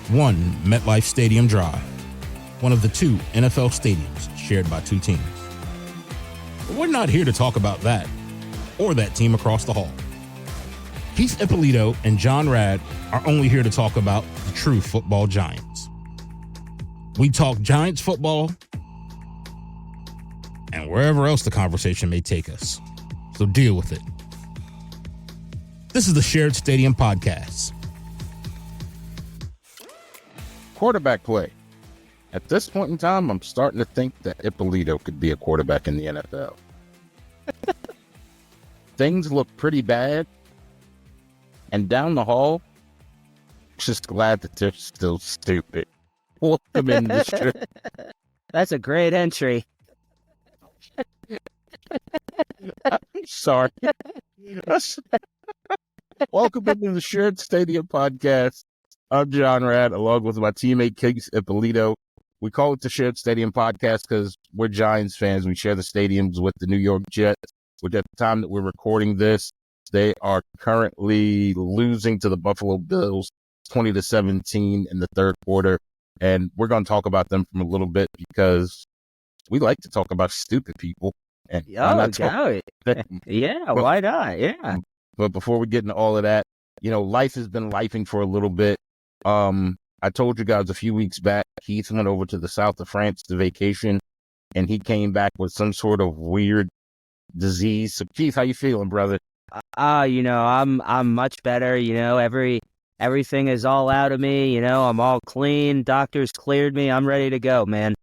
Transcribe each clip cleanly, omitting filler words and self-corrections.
One, MetLife Stadium Drive, one of the two NFL stadiums shared by two teams. But we're not here to talk about that or that team across the hall. Keith Ippolito and John Rad are only here to talk about the true football giants. We talk Giants football and wherever else the conversation may take us. So deal with it. This is the Shared Stadium Podcast. Quarterback play. At this point in time, I'm starting to think that Ippolito could be a quarterback in the NFL. Things look pretty bad. And down the hall, just glad that they're still stupid. Welcome in the show. That's a great entry. I'm sorry. Welcome into the Shared Stadium Podcast. I'm John Rad, along with my teammate Keith Ippolito. We call it the Shared Stadium Podcast because we're Giants fans. We share the stadiums with the New York Jets, which at the time that we're recording this, they are currently losing to the Buffalo Bills 20-17 in the third quarter. And we're going to talk about them for a little bit because we like to talk about stupid people. And Yeah, why not? Yeah. But before we get into all of that, life has been lifing for a little bit. I told you guys a few weeks back, Keith went over to the south of France to vacation, and he came back with some sort of weird disease. So, Keith, how you feeling, brother? I'm much better. Everything is all out of me. I'm all clean. Doctors cleared me. I'm ready to go, man.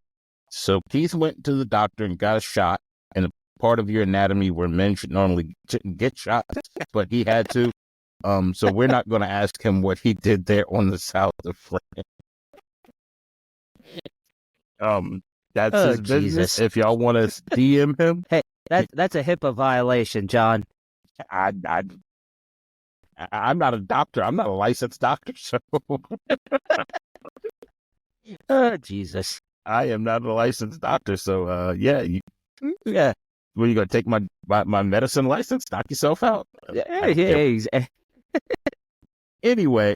So Keith went to the doctor and got a shot in a part of your anatomy where men shouldn't get shot, but he had to. So we're not going to ask him what he did there on the south of France. That's his business. Jesus. If y'all want to DM him, Hey, that's a HIPAA violation, John. I'm not a doctor. I'm not a licensed doctor. So Jesus. I am not a licensed doctor. So yeah. Well, you gonna take my medicine license? Knock yourself out. Yeah. Anyway,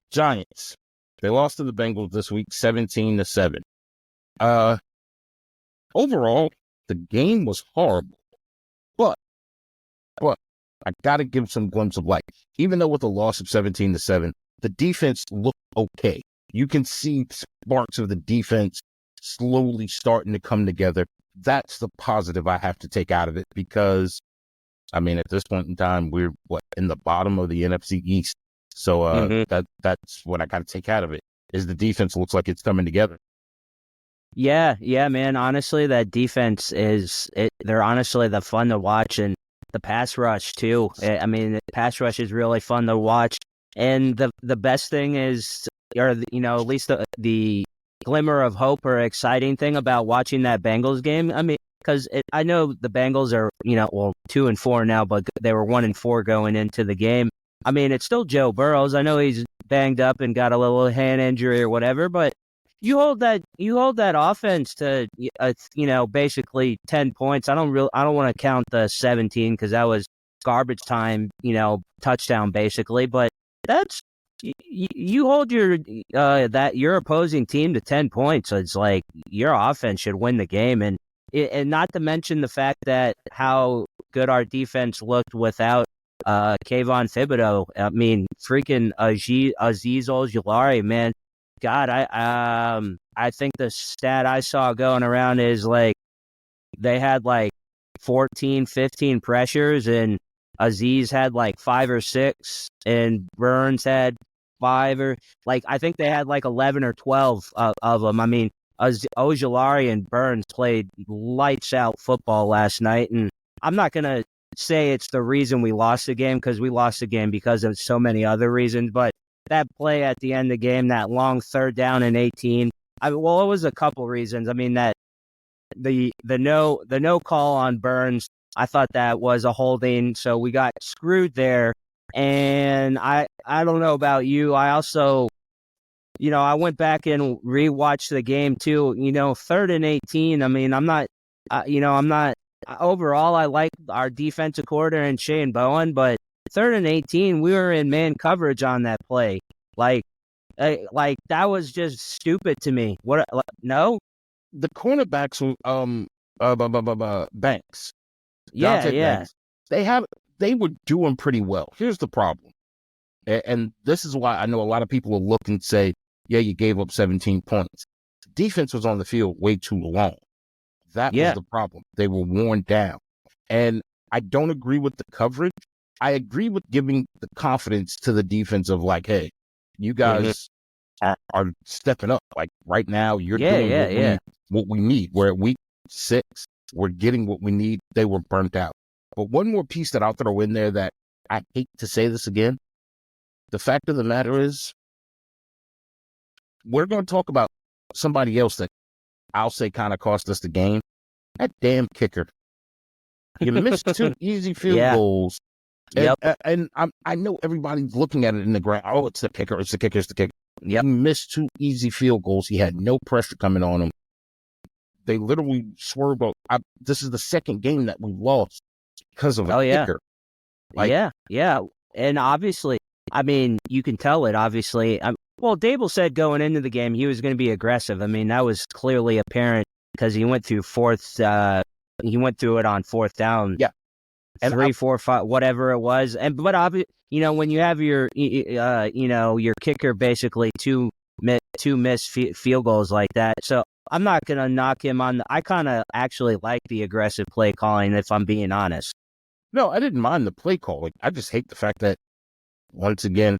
Giants. They lost to the Bengals this week, 17-7. Overall, the game was horrible, but I gotta give some glimpse of light. Even though with a loss of 17-7, the defense looked okay. You can see sparks of the defense slowly starting to come together. That's the positive I have to take out of it because, at this point in time, we're in the bottom of the NFC East. So that's what I got to take out of it, is the defense looks like it's coming together. Yeah, man. Honestly, that defense they're honestly the fun to watch, and the pass rush too. The pass rush is really fun to watch. And the best thing is, or at least the glimmer of hope or exciting thing about watching that Bengals game. Because I know the Bengals are 2-4 now, but they were 1-4 going into the game. It's still Joe Burrows. I know he's banged up and got a little hand injury or whatever, but you hold that offense to basically 10 points. I don't want to count the 17 because that was garbage time, touchdown basically. But that's you hold your opposing team to 10 points. So it's like your offense should win the game, and not to mention the fact that how good our defense looked without Kayvon Thibodeau. Freaking Aziz Ojulari, man. God, I think the stat I saw going around is like they had like 14, 15 pressures, and Aziz had like 5 or 6, and Burns had 5 or I think they had like 11 or 12 of them. Ojulari and Burns played lights out football last night, and I'm not gonna say it's the reason we lost the game because we lost the game because of so many other reasons, but that play at the end of the game, that long 3rd down and 18. It was a couple reasons. That the no call on Burns, I thought that was a holding, so we got screwed there. And I don't know about you. I also, I went back and rewatched the game too. 3rd and 18. I'm not. Overall, I like our defensive coordinator and Shane Bowen, but 3rd and 18, we were in man coverage on that play. Like, that was just stupid to me. What? No? The cornerbacks, Banks, Yeah, Dante yeah, Banks, they were doing pretty well. Here's the problem, and this is why I know a lot of people will look and say, "Yeah, you gave up 17 points." Defense was on the field way too long. That was yeah. the problem. They were worn down, and I don't agree with the coverage. I agree with giving the confidence to the defense of like, hey, you guys are stepping up. Like right now, you're Yeah, doing yeah, yeah. what we need. We're at week 6. We're getting what we need. They were burnt out. But one more piece that I'll throw in there that I hate to say this again. The fact of the matter is, we're going to talk about somebody else that I'll say kind of cost us the game. That damn kicker. You missed 2 easy field Yeah. goals. Yep. And I know everybody's looking at it in the ground. Oh, it's the kicker. It's the kicker. It's the kicker. Yep. He missed 2 easy field goals. He had no pressure coming on him. They literally swerved. This is the second game that we lost because of a kicker. Like, yeah. And obviously, I mean, you can tell it, obviously. Well, Dable said going into the game he was going to be aggressive. I mean, that was clearly apparent because he went through he went through it on 4th down. Yeah. And 3, 4, 5, whatever it was. But obviously, when you have your kicker basically two missed field goals like that. So I'm not going to knock him on. I kind of actually like the aggressive play calling, if I'm being honest. No, I didn't mind the play calling. I just hate the fact that, once again,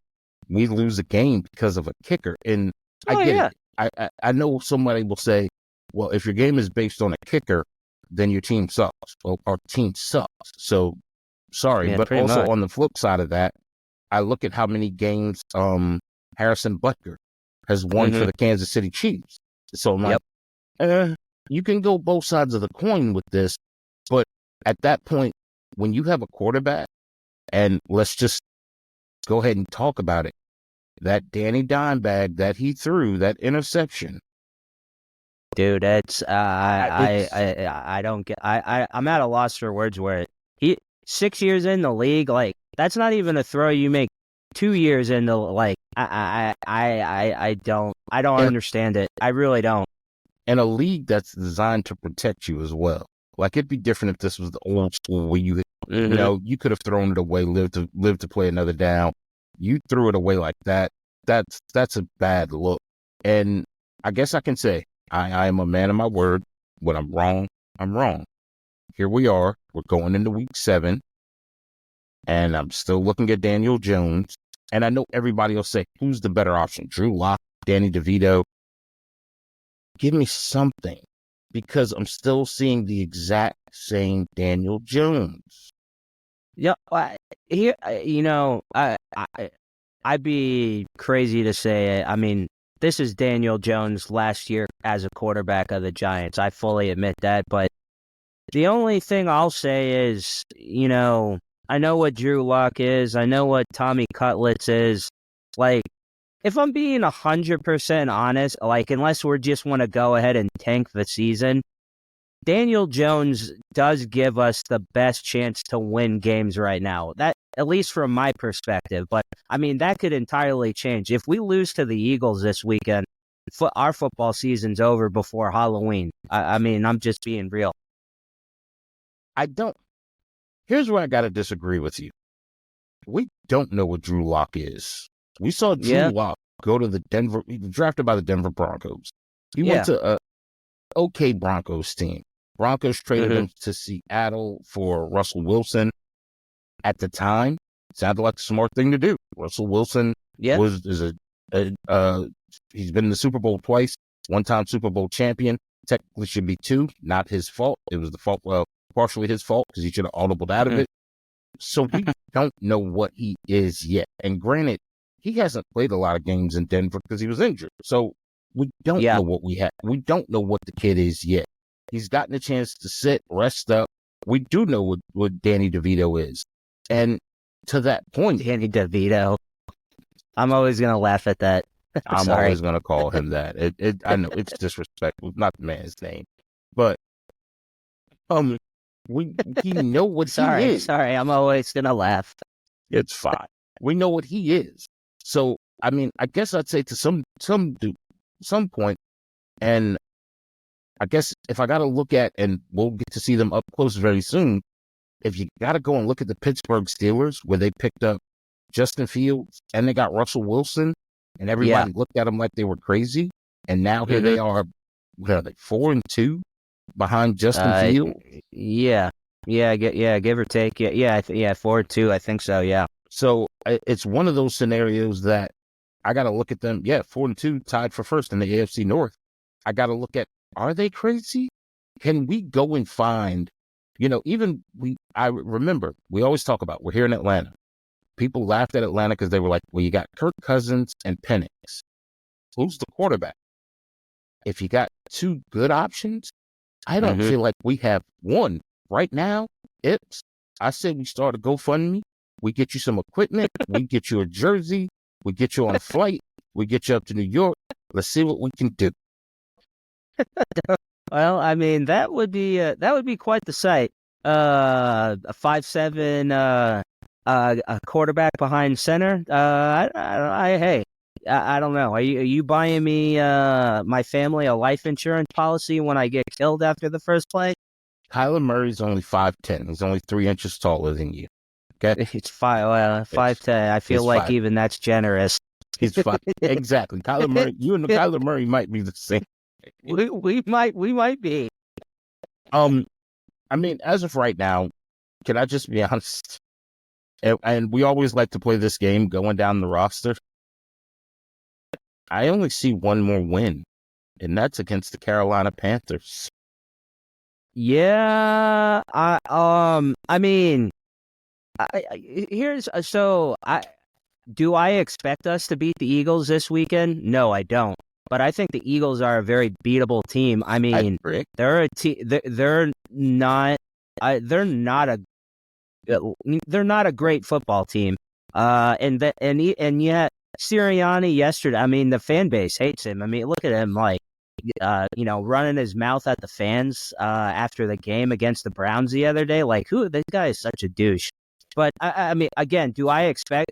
we lose a game because of a kicker. And I get it. I know somebody will say, well, if your game is based on a kicker, then your team sucks. Well, our team sucks. So, sorry. Yeah, but also much. on the flip side of that, I look at how many games Harrison Butker has won for the Kansas City Chiefs. So I'm like, you can go both sides of the coin with this. But at that point, when you have a quarterback, and let's just go ahead and talk about it, that Danny Dimebag that he threw, that interception. Dude, it's I don't get. I'm at a loss for words. Where he 6 years in the league, like that's not even a throw you make 2 years into. Like I don't understand it. I really don't. And a league that's designed to protect you as well. Like it'd be different if this was the old school where you you could have thrown it away, live to play another down. You threw it away like that. That's a bad look. And I guess I can say I am a man of my word. When I'm wrong, I'm wrong. Here we are. We're going into week 7. And I'm still looking at Daniel Jones. And I know everybody will say, who's the better option? Drew Lock, Danny DeVito. Give me something. Because I'm still seeing the exact same Daniel Jones. Yeah, here, I'd be crazy to say it. I mean, this is Daniel Jones last year as a quarterback of the Giants. I fully admit that. But the only thing I'll say is, I know what Drew Lock is. I know what Tommy Cutlets is. Like, if I'm being 100% honest, like, unless we just want to go ahead and tank the season, Daniel Jones does give us the best chance to win games right now. That, at least from my perspective. But, I mean, that could entirely change. If we lose to the Eagles this weekend, our football season's over before Halloween. I mean, I'm just being real. Here's where I got to disagree with you. We don't know what Drew Lock is. We saw Drew Lock go to he was drafted by the Denver Broncos. He went to a okay Broncos team. Broncos traded him to Seattle for Russell Wilson. At the time, sounded like a smart thing to do. Russell Wilson he's been in the Super Bowl twice, 1-time Super Bowl champion. Technically should be 2, not his fault. It was partially his fault because he should have audibled out of it. So we don't know what he is yet. And granted, he hasn't played a lot of games in Denver because he was injured. So we don't know what we have. We don't know what the kid is yet. He's gotten a chance to sit, rest up. We do know what Danny DeVito is. And to that point, Danny DeVito. I'm always going to laugh at that. I'm always going to call him that. I know it's disrespectful, not the man's name, but we know what he is. Sorry, I'm always going to laugh. It's fine. We know what he is. So I mean, I guess I'd say to some point, and I guess if I got to look at, and we'll get to see them up close very soon, if you got to go and look at the Pittsburgh Steelers, where they picked up Justin Fields and they got Russell Wilson, and everybody looked at them like they were crazy, and now here they are, what are they, 4-2 behind Justin Fields? Yeah, give or take. Yeah, 4-2. I think so. Yeah. So it's one of those scenarios that I got to look at them. Yeah, 4-2, tied for first in the AFC North. I got to look at, are they crazy? Can we go and find, I remember we always talk about, we're here in Atlanta. People laughed at Atlanta because they were like, well, you got Kirk Cousins and Penix. Who's the quarterback? If you got two good options, I don't feel like we have one right now. I say we start a GoFundMe. We get you some equipment. We get you a jersey. We get you on a flight. We get you up to New York. Let's see what we can do. Well, I mean, that would be quite the sight. A 5'7" a quarterback behind center. I don't know. Are you buying me my family a life insurance policy when I get killed after the first play? Kyler Murray's only 5'10". He's only 3 inches taller than you. Okay, It's 5'10". I feel like 5. even that's generous. He's 5. Exactly. Kyler Murray. You and Kyler Murray might be the same. We might be. I mean, as of right now, can I just be honest? And we always like to play this game going down the roster. I only see one more win, and that's against the Carolina Panthers. Yeah, do I expect us to beat the Eagles this weekend? No, I don't. But I think the Eagles are a very beatable team. I mean, they're a they're not a great football team. And yet Sirianni yesterday, I mean, the fan base hates him. I mean, look at him, like, running his mouth at the fans after the game against the Browns the other day. Like, this guy is such a douche. But I mean, again, do I expect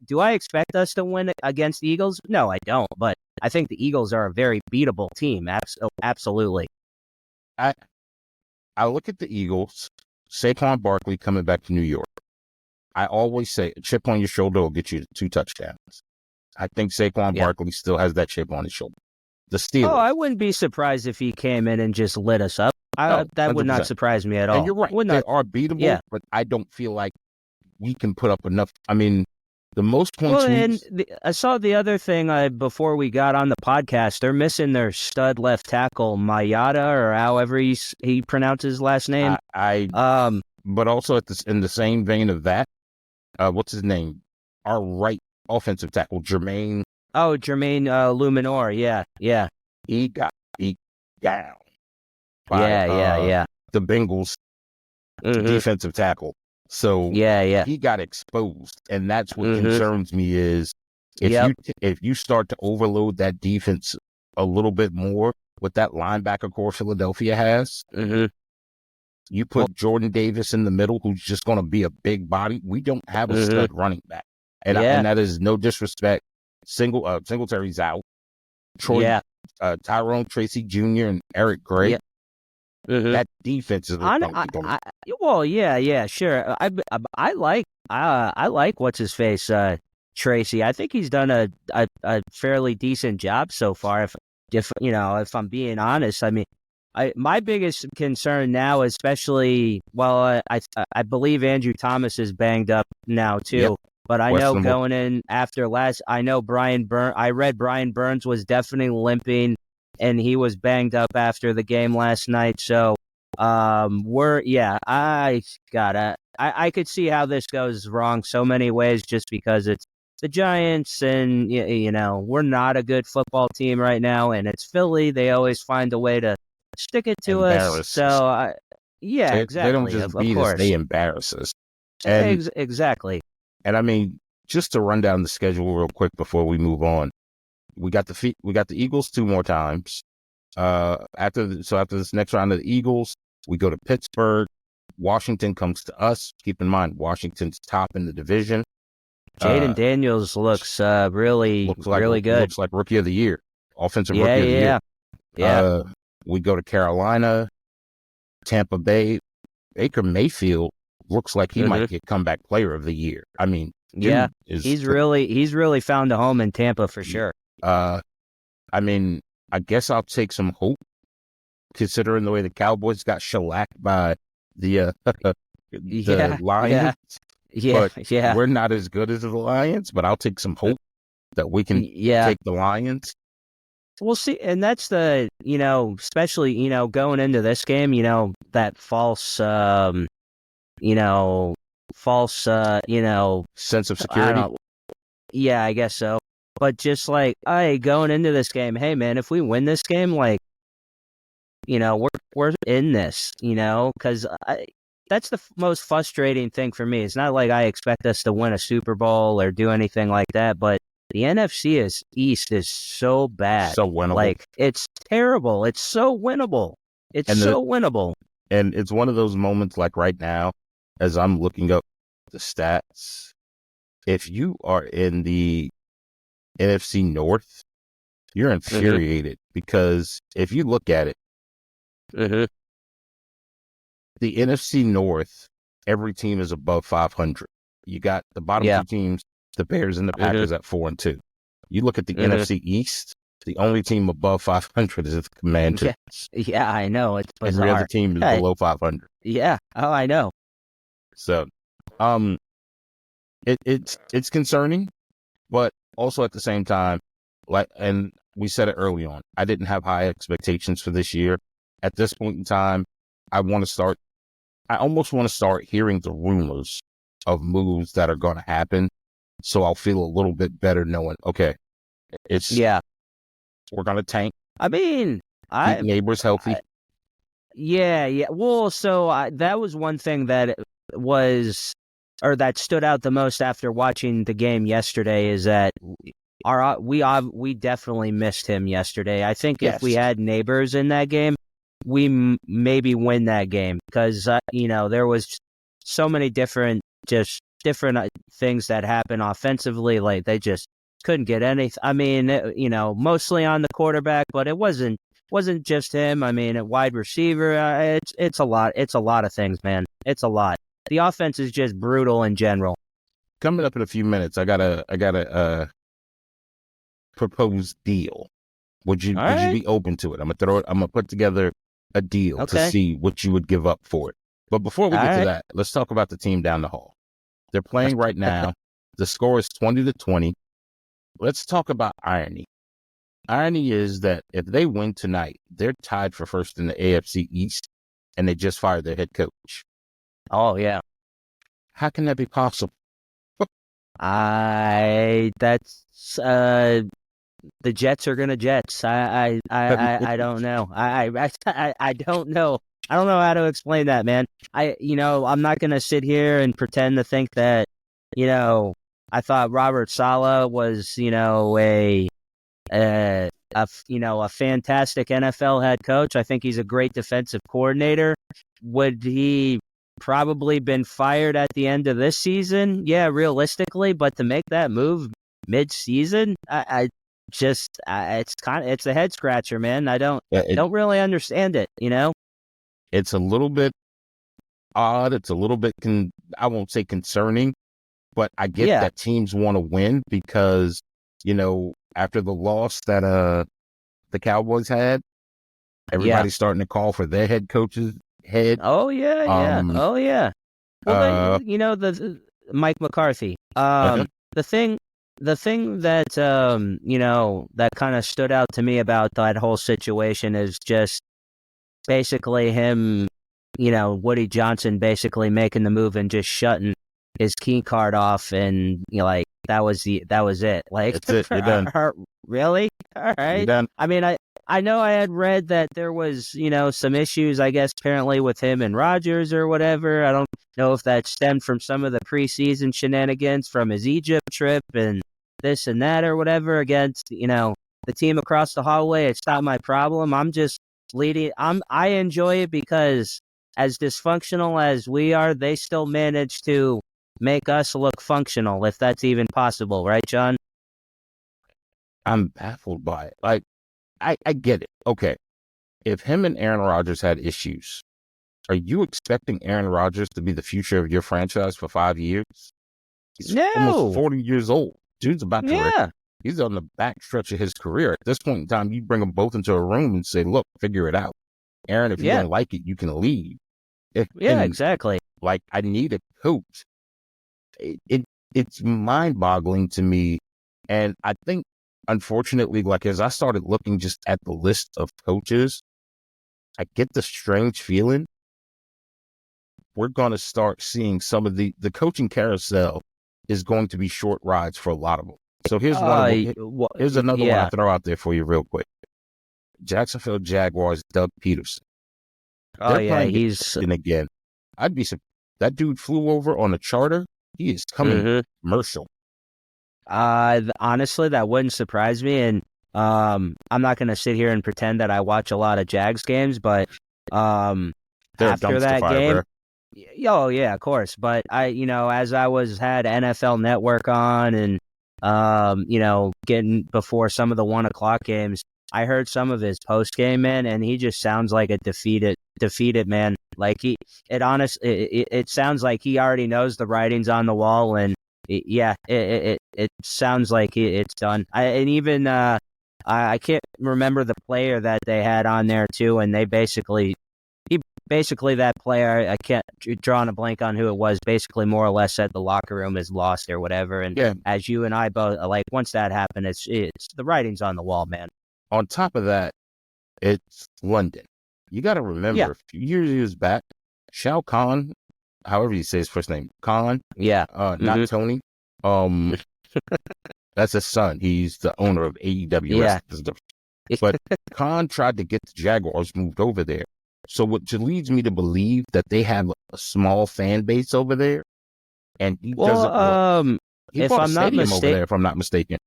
us to win against the Eagles? No, I don't. But I think the Eagles are a very beatable team. Absolutely. I look at the Eagles, Saquon Barkley coming back to New York. I always say a chip on your shoulder will get you 2 touchdowns. I think Saquon Barkley still has that chip on his shoulder. The Steelers. Oh, I wouldn't be surprised if he came in and just lit us up. That would not surprise me at all. And you're right. They are beatable, but I don't feel like we can put up enough. I mean, the most points. Well, I saw the other thing before we got on the podcast. They're missing their stud left tackle, Mayada, or however he pronounces his last name. But also in the same vein of that, what's his name? Our right offensive tackle, Jermaine. Oh, Jermaine Luminor. Yeah. He got beat down. By, the Bengals defensive tackle. So he got exposed, and that's what concerns me is if you start to overload that defense a little bit more with that linebacker core Philadelphia has, you put Jordan Davis in the middle, who's just going to be a big body. We don't have a stud running back, and that is no disrespect. Singletary's out. Tyrone Tracy Jr. and Eric Gray. That defense is sure. I like what's his face, Tracy. I think he's done a fairly decent job so far. If I'm being honest, I mean, my biggest concern now, especially, I believe Andrew Thomas is banged up now too. Yep. But I know going in after I read Brian Burns was definitely limping, and he was banged up after the game last night. So, I could see how this goes wrong so many ways just because it's the Giants, and we're not a good football team right now, and it's Philly. They always find a way to stick it to us. So, exactly. They don't just beat us; they embarrass us. Exactly. And I mean, just to run down the schedule real quick before we move on, we got the Eagles 2 more times. After this next round of the Eagles, we go to Pittsburgh. Washington comes to us. Keep in mind, Washington's top in the division. Jaden Daniels looks really good. Looks like rookie of the year, offensive Yeah, rookie of the year. yeah. We go to Carolina, Tampa Bay. Baker Mayfield looks like he might get comeback player of the year. I mean, Yeah, is he's really found a home in Tampa for sure. I mean, I guess I'll take some hope, considering the way the Cowboys got shellacked by the Lions. Yeah, But yeah. we're not as good as the Lions, but I'll take some hope that we can take the Lions. We'll see, and that's the, especially, going into this game, that false, sense of security. Yeah, I guess so. But just like, hey, going into this game, hey man, if we win this game, like, we're in this, because that's the most frustrating thing for me. It's not like I expect us to win a Super Bowl or do anything like that, but the NFC East is so bad. So winnable. Like, it's terrible. It's so winnable. Winnable. And it's one of those moments like right now, as I'm looking up the stats, if you are in the NFC North, you're infuriated because if you look at it, the NFC North, every team is above 500. You got the bottom two teams, the Bears and the Packers at 4-2. You look at the NFC East, the only team above 500 is the Commanders. Yeah, I know. It's bizarre. Every other team is below 500. Yeah. Oh, I know. So, it's concerning, but also at the same time, and we said it early on, I didn't have high expectations for this year. At this point in time, I almost want to start hearing the rumors of moves that are going to happen. So I'll feel a little bit better knowing, okay, we're going to tank. I mean, keep neighbors healthy. Yeah. Well, so that was one thing that that stood out the most after watching the game yesterday is that we definitely missed him yesterday. I think if we had neighbors in that game, we maybe win that game because there was so many different things that happened offensively. Like they just couldn't get anything. I mean, mostly on the quarterback, but it wasn't just him. I mean, at wide receiver, it's a lot. It's a lot of things, man. It's a lot. The offense is just brutal in general. Coming up in a few minutes, I got a proposed deal. Would you be open to it? I'm gonna put together a deal to see what you would give up for it. But before we get to that, let's talk about the team down the hall. They're playing right now. The score is 20-20. Let's talk about irony. Irony is that if they win tonight, they're tied for first in the AFC East, and they just fired their head coach. Oh yeah. How can that be possible? The Jets are gonna Jets. I don't know. I don't know. I don't know how to explain that, man. I'm not gonna sit here and pretend to think that, I thought Robert Saleh was, a fantastic NFL head coach. I think he's a great defensive coordinator. Would he probably been fired at the end of this season? Yeah, realistically, but to make that move mid-season, it's a head scratcher, man. I don't really understand it. It's a little bit odd. It's a little bit I won't say concerning, but I get that teams want to win because after the loss that the Cowboys had, everybody's starting to call for their head coach's head. Oh yeah. Well, the Mike McCarthy. The thing that that kind of stood out to me about that whole situation is just basically him, Woody Johnson basically making the move and just shutting his key card off, and that was it. Like, that's it. You're done. Really? All right. You're done. I mean, I know I had read that there was, some issues, I guess, apparently with him and Rodgers or whatever. I don't know if that stemmed from some of the preseason shenanigans from his Egypt trip and this and that or whatever against, the team across the hallway. It's not my problem. I'm just leading. I enjoy it because as dysfunctional as we are, they still manage to make us look functional, if that's even possible, right, John? I'm baffled by it. Like, I get it. Okay. If him and Aaron Rodgers had issues, are you expecting Aaron Rodgers to be the future of your franchise for 5 years? He's almost No. 40 years old. Dude's about to Yeah. He's on the back stretch of his career. At this point in time, you bring them both into a room and say, look, figure it out. Aaron, if you Yeah. don't like it, you can leave. Yeah, exactly. Like, I need a coach. It's mind-boggling to me. And I think, unfortunately, like, as I started looking just at the list of coaches, I get the strange feeling we're going to start seeing some of the coaching carousel is going to be short rides for a lot of them. So here's another one I throw out there for you real quick. Jacksonville Jaguars, Doug Peterson. He's again. That dude flew over on a charter. He is coming commercial. Honestly, that wouldn't surprise me. And I'm not going to sit here and pretend that I watch a lot of Jags games, but after that game, oh yeah, of course. But as I had NFL Network on and getting before some of the 1:00 games, I heard some of his post game, man, and he just sounds like a defeated man. Like it sounds like he already knows the writing's on the wall, and it sounds like it's done. I can't remember the player that they had on there too, and basically that player, I can't draw on a blank on who it was, basically more or less said the locker room is lost or whatever. And as you and I both, like, once that happened, it's the writing's on the wall, man. On top of that, it's London. You got to remember, a few years back, Shao Kahn, however you say his first name, Khan, not Tony, that's his son. He's the owner of AEW. But Khan tried to get the Jaguars moved over there. So which leads me to believe that they have a small fan base over there, and he doesn't. He if bought I'm a not stadium over mistaken, there, if I'm not mistaken.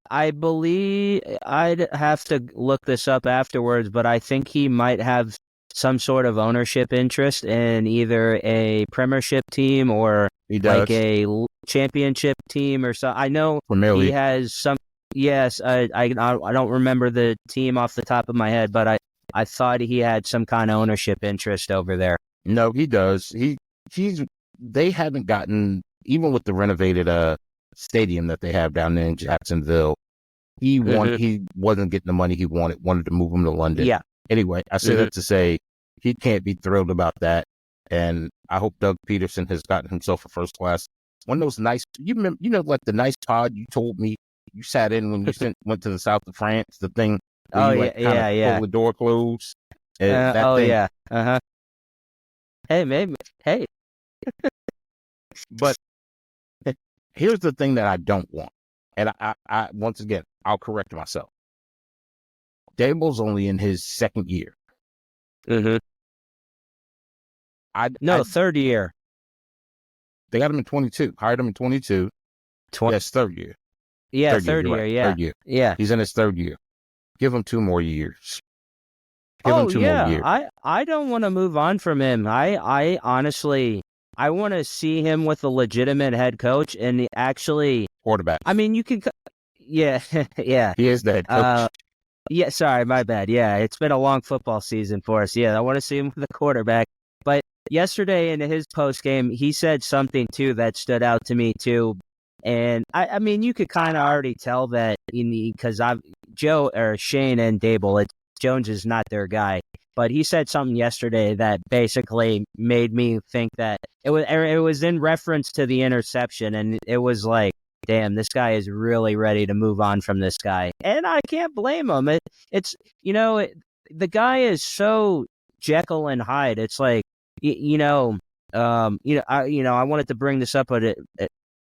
I believe I'd have to look this up afterwards, but I think he might have some sort of ownership interest in either a Premiership team or like a championship team or so. I know he has some. Yes, I don't remember the team off the top of my head, but I thought he had some kind of ownership interest over there. No, he does. They haven't gotten, even with the renovated stadium that they have down there in Jacksonville, he wasn't getting the money he wanted to move him to London. Yeah. Anyway, I say that to say he can't be thrilled about that. And I hope Doug Peterson has gotten himself a first class. One of those nice, like the nice pod you told me you sat in when you went to the south of France, the thing. Pull the door closed. Yeah. Hey, maybe. Hey. But here's the thing that I don't want, and I once again I'll correct myself. Dable's only in his second year. Third year. They got him in 22. Hired him in 22. Yes, third year. Yeah, third year. Right. Yeah, third year. Yeah, he's in his third year. Give him 2 more years. Give him 2 more years. I don't want to move on from him. I honestly, I want to see him with a legitimate head coach and actually quarterback. I mean, you can, yeah. He is the head coach. Yeah, sorry, my bad. Yeah, it's been a long football season for us. Yeah, I want to see him with the quarterback. But yesterday in his post game, he said something too that stood out to me too. And I mean, you could kind of already tell that because Shane and Dable, Jones is not their guy. But he said something yesterday that basically made me think that it was in reference to the interception, and it was like, damn, this guy is really ready to move on from this guy, and I can't blame him. The guy is so Jekyll and Hyde. It's like, I wanted to bring this up, but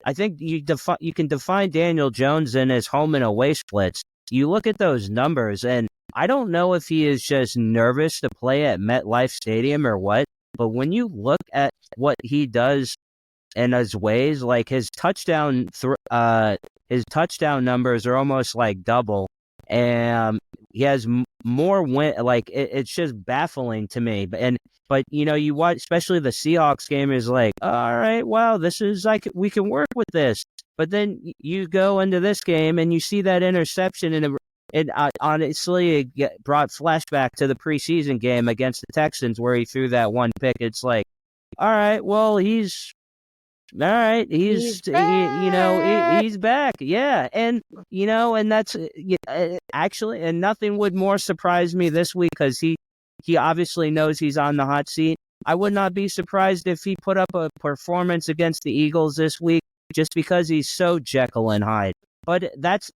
I think you can define Daniel Jones in his home and away splits. You look at those numbers, and I don't know if he is just nervous to play at MetLife Stadium or what, but when you look at what he does and his ways, like his touchdown numbers are almost like double. And more win. Like it's just baffling to me. But you watch, especially the Seahawks game is like, all right, wow, this is like we can work with this. But then you go into this game and you see that interception, and it honestly it brought flashback to the preseason game against the Texans where he threw that one pick. It's like, all right, well, he's back. He's back. Yeah. And that's actually, and nothing would more surprise me this week because he obviously knows he's on the hot seat. I would not be surprised if he put up a performance against the Eagles this week just because he's so Jekyll and Hyde. But that's,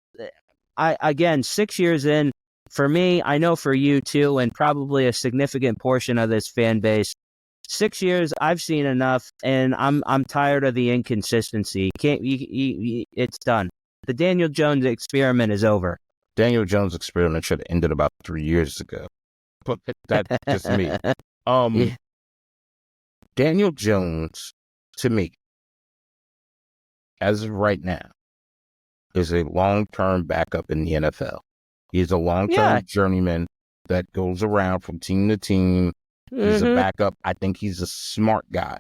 again, 6 years in, for me, I know for you too, and probably a significant portion of this fan base, 6 years, I've seen enough, and I'm tired of the inconsistency. It's done. The Daniel Jones experiment is over. Daniel Jones experiment should have ended about 3 years ago. But that's just me. Yeah. Daniel Jones, to me, as of right now, is a long-term backup in the NFL. He's a long-term journeyman that goes around from team to team. He's a backup. I think he's a smart guy,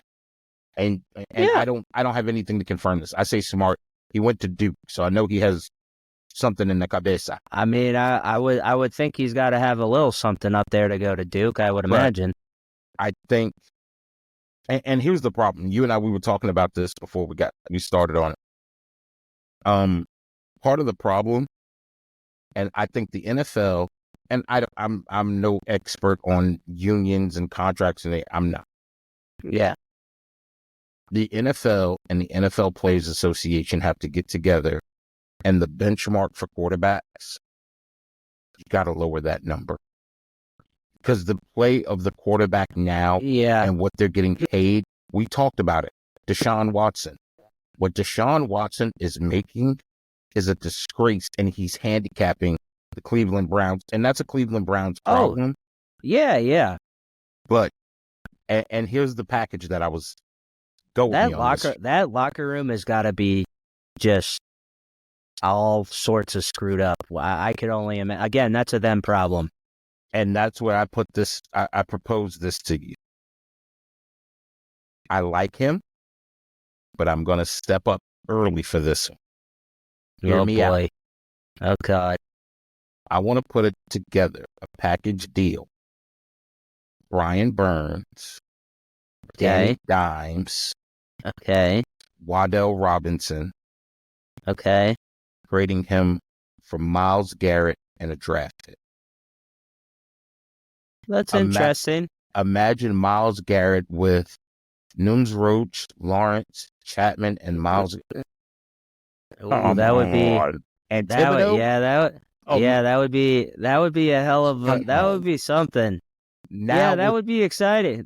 and I don't have anything to confirm this. I say smart. He went to Duke, so I know he has something in the cabeza. I mean, I would think he's got to have a little something up there to go to Duke. I would imagine. I think, and here's the problem. You and I, we were talking about this before we started on it. Part of the problem, and I think the NFL. And I'm no expert on unions and contracts, and I'm not. Yeah. The NFL and the NFL Players Association have to get together, and the benchmark for quarterbacks, you got to lower that number. Because the play of the quarterback now and what they're getting paid, we talked about it. Deshaun Watson. What Deshaun Watson is making is a disgrace, and he's handicapping the Cleveland Browns, and that's a Cleveland Browns problem. Yeah. But and here's the package that I was going. That locker room has got to be just all sorts of screwed up. I could only imagine. Again, that's a them problem, and that's where I put this. I propose this to you. I like him, but I'm going to step up early for this one. Hear me out. Oh God. I want to put it together, a package deal. Brian Burns, Danny Dimes, Waddell Robinson, trading him for Myles Garrett and a draft pick. That's interesting. Imagine Myles Garrett with Nunes Roach, Lawrence, Chapman, and Myles. That would be. And Thibodeau? That would be a hell of a, that would be something. That would be exciting.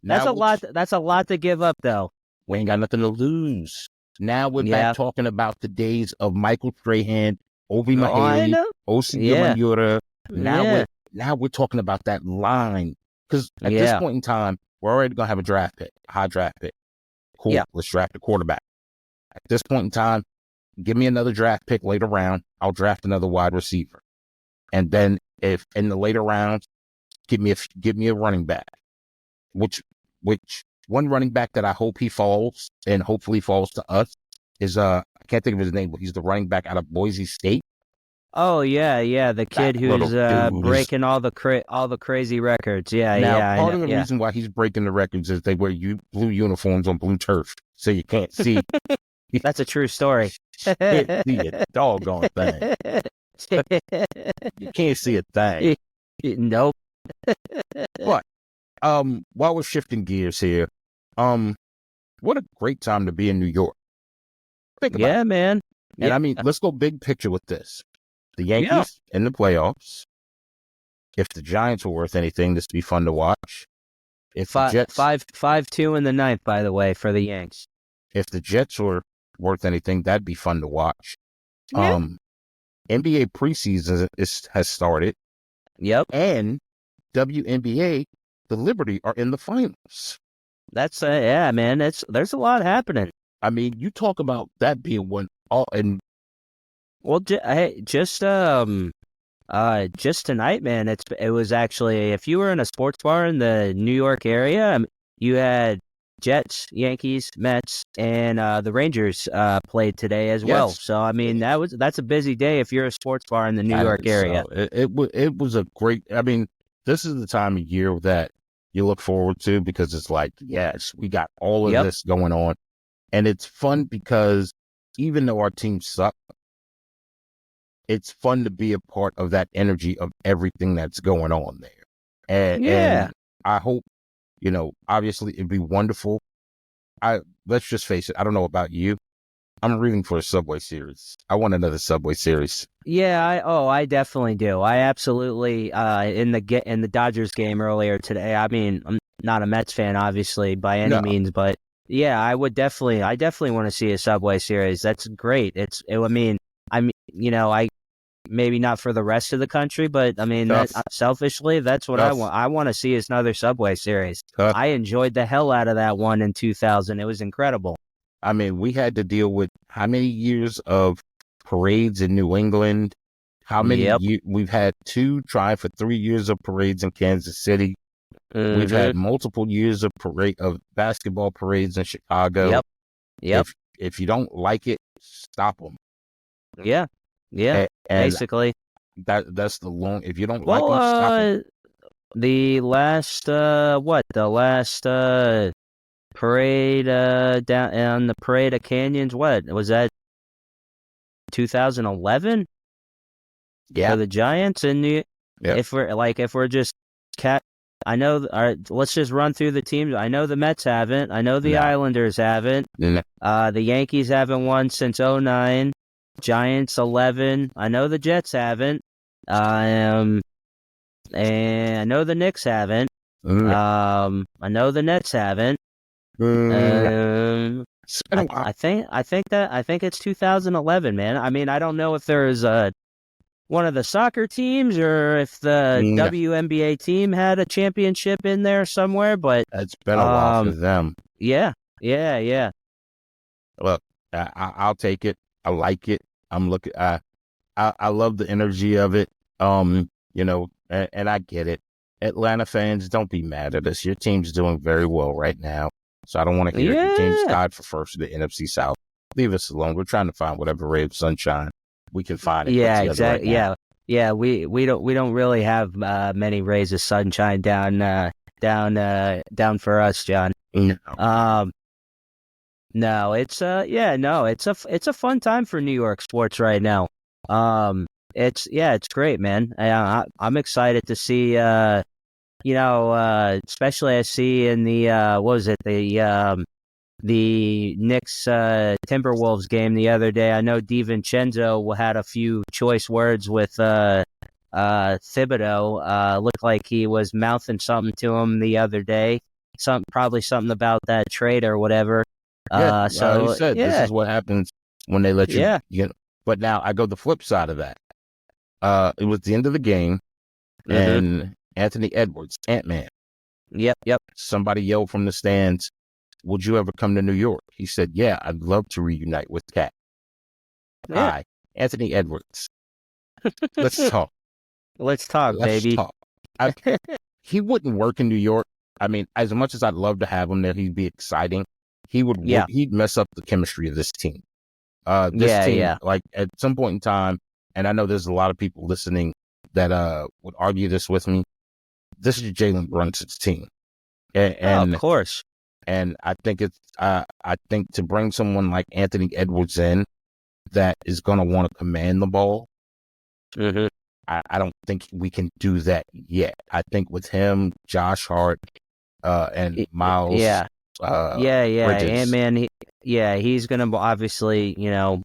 That's a lot to give up though. We ain't got nothing to lose. Now we're back talking about the days of Michael Strahan, Obi Mahiri, Osi Mayura. Now we're talking about that line. Because at this point in time, we're already gonna have a high draft pick. Cool. Let's draft a quarterback. At this point in time, give me another draft pick later round. I'll draft another wide receiver. And then if in the later rounds, give me a running back. Which one running back that I hope he falls and hopefully falls to us is I can't think of his name, but he's the running back out of Boise State. Oh yeah, the kid who's breaking all the crazy records. Part of the reason why he's breaking the records is they wear blue uniforms on blue turf, so you can't see. That's a true story. Can't see a doggone thing. You can't see a thing. Nope. But while we're shifting gears here, what a great time to be in New York. Think about it. Man. And I mean, let's go big picture with this. The Yankees in the playoffs. If the Giants were worth anything, this would be fun to watch. If the Jets 5-2 in the ninth, by the way, for the Yanks. If the Jets were worth anything, that'd be fun to watch. Yeah. NBA preseason has started. Yep. And WNBA, the Liberty are in the finals. That's man. There's a lot happening. I mean, you talk about that being one. Just tonight, man. It was actually, if you were in a sports bar in the New York area, you had Jets, Yankees, Mets, and the Rangers played today as well. Yes. So I mean, that's a busy day if you're a sports bar in the New That York is area. so. It was a great. I mean, this is the time of year that you look forward to because it's like, yes, we got all of Yep. this going on, and it's fun because even though our team suck, it's fun to be a part of that energy of everything that's going on there. And I hope, obviously it'd be wonderful. Let's just face it. I don't know about you. I'm rooting for a Subway series. I want another Subway series. Yeah, I definitely do. I absolutely in the Dodgers game earlier today. I mean, I'm not a Mets fan, obviously, by any No. means, but yeah, I definitely want to see a Subway series. That's great. I maybe not for the rest of the country, but I mean, Tough. selfishly, that's what I want. I want to see is another Subway series. Tough. I enjoyed the hell out of that one in 2000. It was incredible. I mean, we had to deal with how many years of parades in New England? How many years? We've had trying for 3 years of parades in Kansas City. Mm-hmm. We've had multiple years of basketball parades in Chicago. Yep. If you don't like it, stop them. Yeah. And basically. That's the long. If you don't like them, stop them. The last parade down on the Parade of Canyons, what was that? 2011? Yeah. For the Giants and if we're just I know. All right, let's just run through the teams. I know the Mets haven't. I know the Islanders haven't. No. The Yankees haven't won since 2009. Giants 11. I know the Jets haven't. And I know the Knicks haven't. I know the Nets haven't. I think it's 2011, man. I mean, I don't know if there's one of the soccer teams or if the WNBA team had a championship in there somewhere, but it's been a while for them. Yeah. Look, I'll take it. I like it. I'm looking. I love the energy of it. And I get it. Atlanta fans, don't be mad at us. Your team's doing very well right now, so I don't want to hear your team's tied for first in the NFC South. Leave us alone. We're trying to find whatever ray of sunshine we can find. Yeah, exactly. Right yeah. We don't really have many rays of sunshine down for us, John. No, it's a fun time for New York sports right now. It's great, man. I'm excited to see, especially I see in the Knicks Timberwolves game the other day. I know DiVincenzo had a few choice words with Thibodeau. Looked like he was mouthing something to him the other day. Probably something about that trade or whatever. You said this is what happens when they let you. But now I go the flip side of that. It was the end of the game, and Anthony Edwards, Ant-Man. Yep. Somebody yelled from the stands, "Would you ever come to New York?" He said, "Yeah, I'd love to reunite with Cat." Yeah. Hi, Anthony Edwards. Let's talk. Let's baby. Talk. He wouldn't work in New York. I mean, as much as I'd love to have him there, he'd be exciting. He would. He'd mess up the chemistry of this team. This team, like at some point in time, and I know there's a lot of people listening that would argue this with me. This is Jalen Brunson's team, and of course. And I think I think to bring someone like Anthony Edwards in that is going to want to command the ball, I don't think we can do that yet. I think with him, Josh Hart, and Miles, Bridges. Ant-Man, he's gonna obviously, want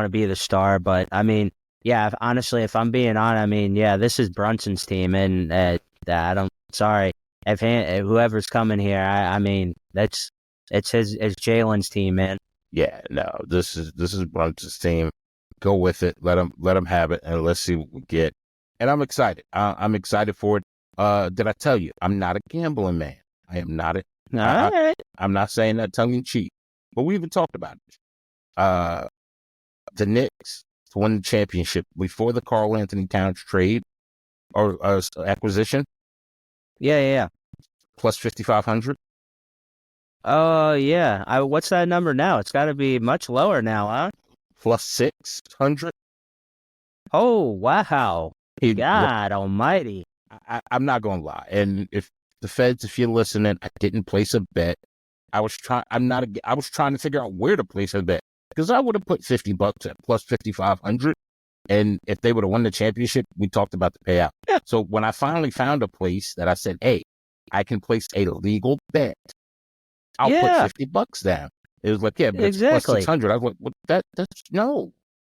to be the star. But I mean, honestly, if I'm being honest, I mean, this is Brunson's team, and sorry. If whoever's coming here, I mean, it's Jalen's team, man. Yeah, no, this is Brunson's team. Go with it. Let him have it, and let's see what we get. And I'm excited. I'm excited for it. Did I tell you I'm not a gambling man? I am not it. All right. I'm not saying that tongue in cheek, but we even talked about it. The Knicks to win the championship before the Karl Anthony Towns trade or acquisition, Yeah. plus 5,500. Oh, yeah. What's that number now? It's got to be much lower now, huh? Plus 600. Oh, wow. Look, God almighty. I'm not going to lie. And if the feds, if you're listening, I didn't place a bet. I was trying to figure out where to place a bet because I would have put $50 at plus 5,500. And if they would have won the championship, we talked about the payout. Yeah. So when I finally found a place that I said, hey, I can place a legal bet, I'll put $50 down. It was like, yeah, but exactly. It's plus 600. I was like, what? That's no.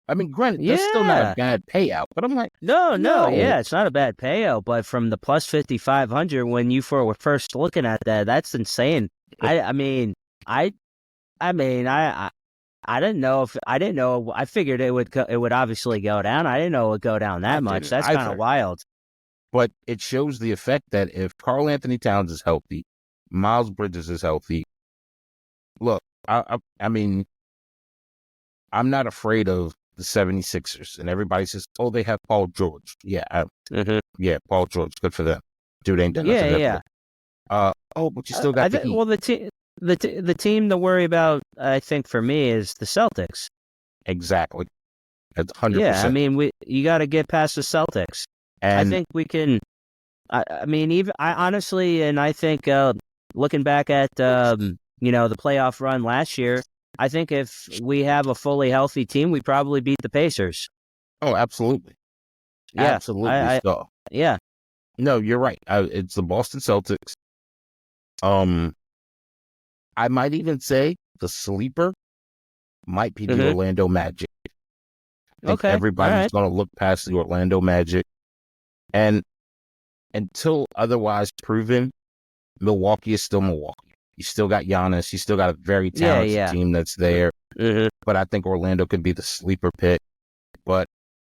I mean, granted, that's still not a bad payout, but I'm like, no, yeah, it's not a bad payout, but from the plus 5,500, when you were first looking at that, that's insane. I didn't know I figured it would obviously go down. I didn't know it would go down that much. That's kind of wild. But it shows the effect that if Karl Anthony Towns is healthy, Miles Bridges is healthy. Look, I mean, I'm not afraid of the 76ers, and everybody says, "Oh, they have Paul George." Yeah, yeah, Paul George, good for them. Dude ain't done nothing. Yeah. But you still got the Heat. Well, the team to worry about, I think, for me is the Celtics. Exactly, that's 100%. Yeah, I mean, you got to get past the Celtics. And I think we can. I mean, honestly, and I think looking back at the playoff run last year, I think if we have a fully healthy team, we probably beat the Pacers. Oh, absolutely. Yeah, absolutely. Yeah. No, you're right. It's the Boston Celtics. I might even say the sleeper might be the Orlando Magic. I think everybody's going to look past the Orlando Magic. And until otherwise proven, Milwaukee is still Milwaukee. You still got Giannis. You still got a very talented team that's there. But I think Orlando could be the sleeper pick. But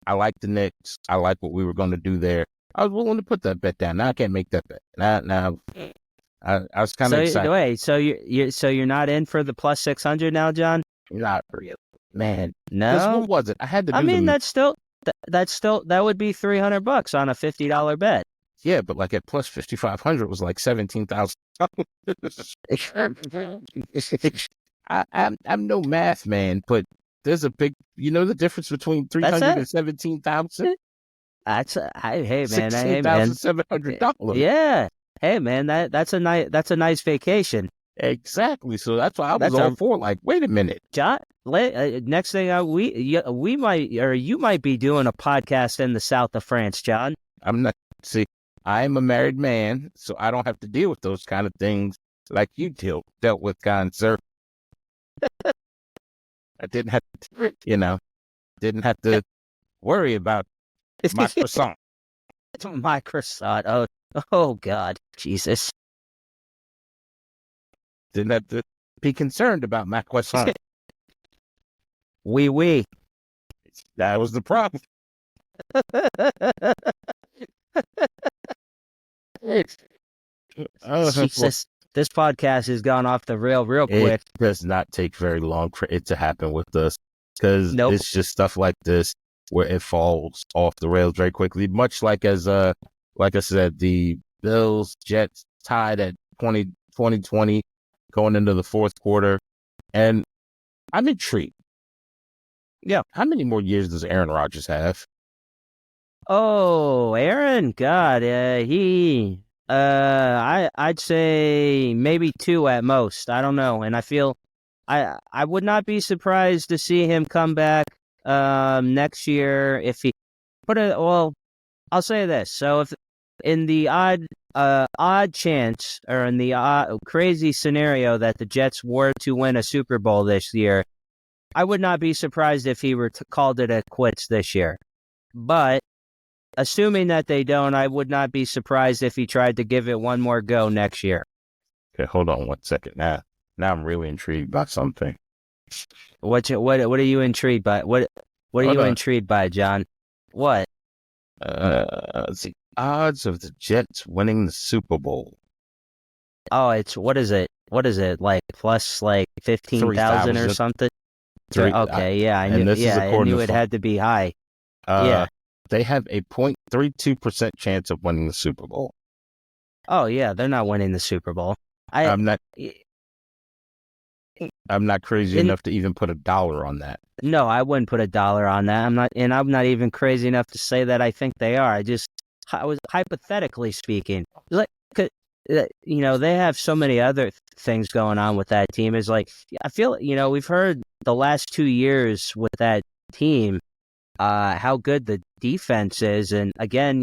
I like the Knicks. I like what we were going to do there. I was willing to put that bet down. Now I can't make that bet. Now I was kind of excited. Wait, so you're not in for the plus 600 now, John? Not really, man. No, what was it? I had to. That would be $300 on a $50 bet. Yeah, but like at plus 5,500, it was like 17,000. I'm no math man, but there's a big, the difference between 300 and 17,000. Hey man, $16,700. Yeah, hey man, that's a nice vacation. Exactly. So that's why I was all for. Like, wait a minute, John. Next thing you might be doing a podcast in the south of France, John. I'm not. See, I am a married man, so I don't have to deal with those kind of things like you dealt with, kind sir. I didn't have to, worry about my croissant. My croissant. Oh God, Jesus. Didn't have to be concerned about my croissant. Oui. That was the problem. Jesus, this podcast has gone off the rail real quick. It does not take very long for it to happen with us because it's just stuff like this where it falls off the rails very quickly. Much like like I said, the Bills Jets tied at 2020 going into the fourth quarter, and I'm intrigued. Yeah, how many more years does Aaron Rodgers have? Oh, Aaron, God, I'd say maybe 2 at most. I don't know, and I feel I would not be surprised to see him come back next year if he put it. Well, I'll say this: so if in the odd chance or in the crazy scenario that the Jets were to win a Super Bowl this year, I would not be surprised if he were called it a quits this year. But assuming that they don't, I would not be surprised if he tried to give it one more go next year. Okay, hold on 1 second. Now I'm really intrigued by something. What are you intrigued by? What are you intrigued by, John? What? The odds of the Jets winning the Super Bowl. Oh, what is it? Like plus like 15,000 or something? Okay, yeah, I knew. And this is Yeah, I according knew to it had to be high. uh, Yeah. they have a 0.32% chance of winning the Super Bowl. Oh, yeah, they're not winning the Super Bowl. I I'm not crazy in enough to even put a dollar on that. No, I wouldn't put a dollar on that. I'm not even crazy enough to say that I think they are. I was hypothetically speaking, like, they have so many other things going on with that team. Is like, I feel, we've heard the last 2 years with that team, how good the defense is, and again,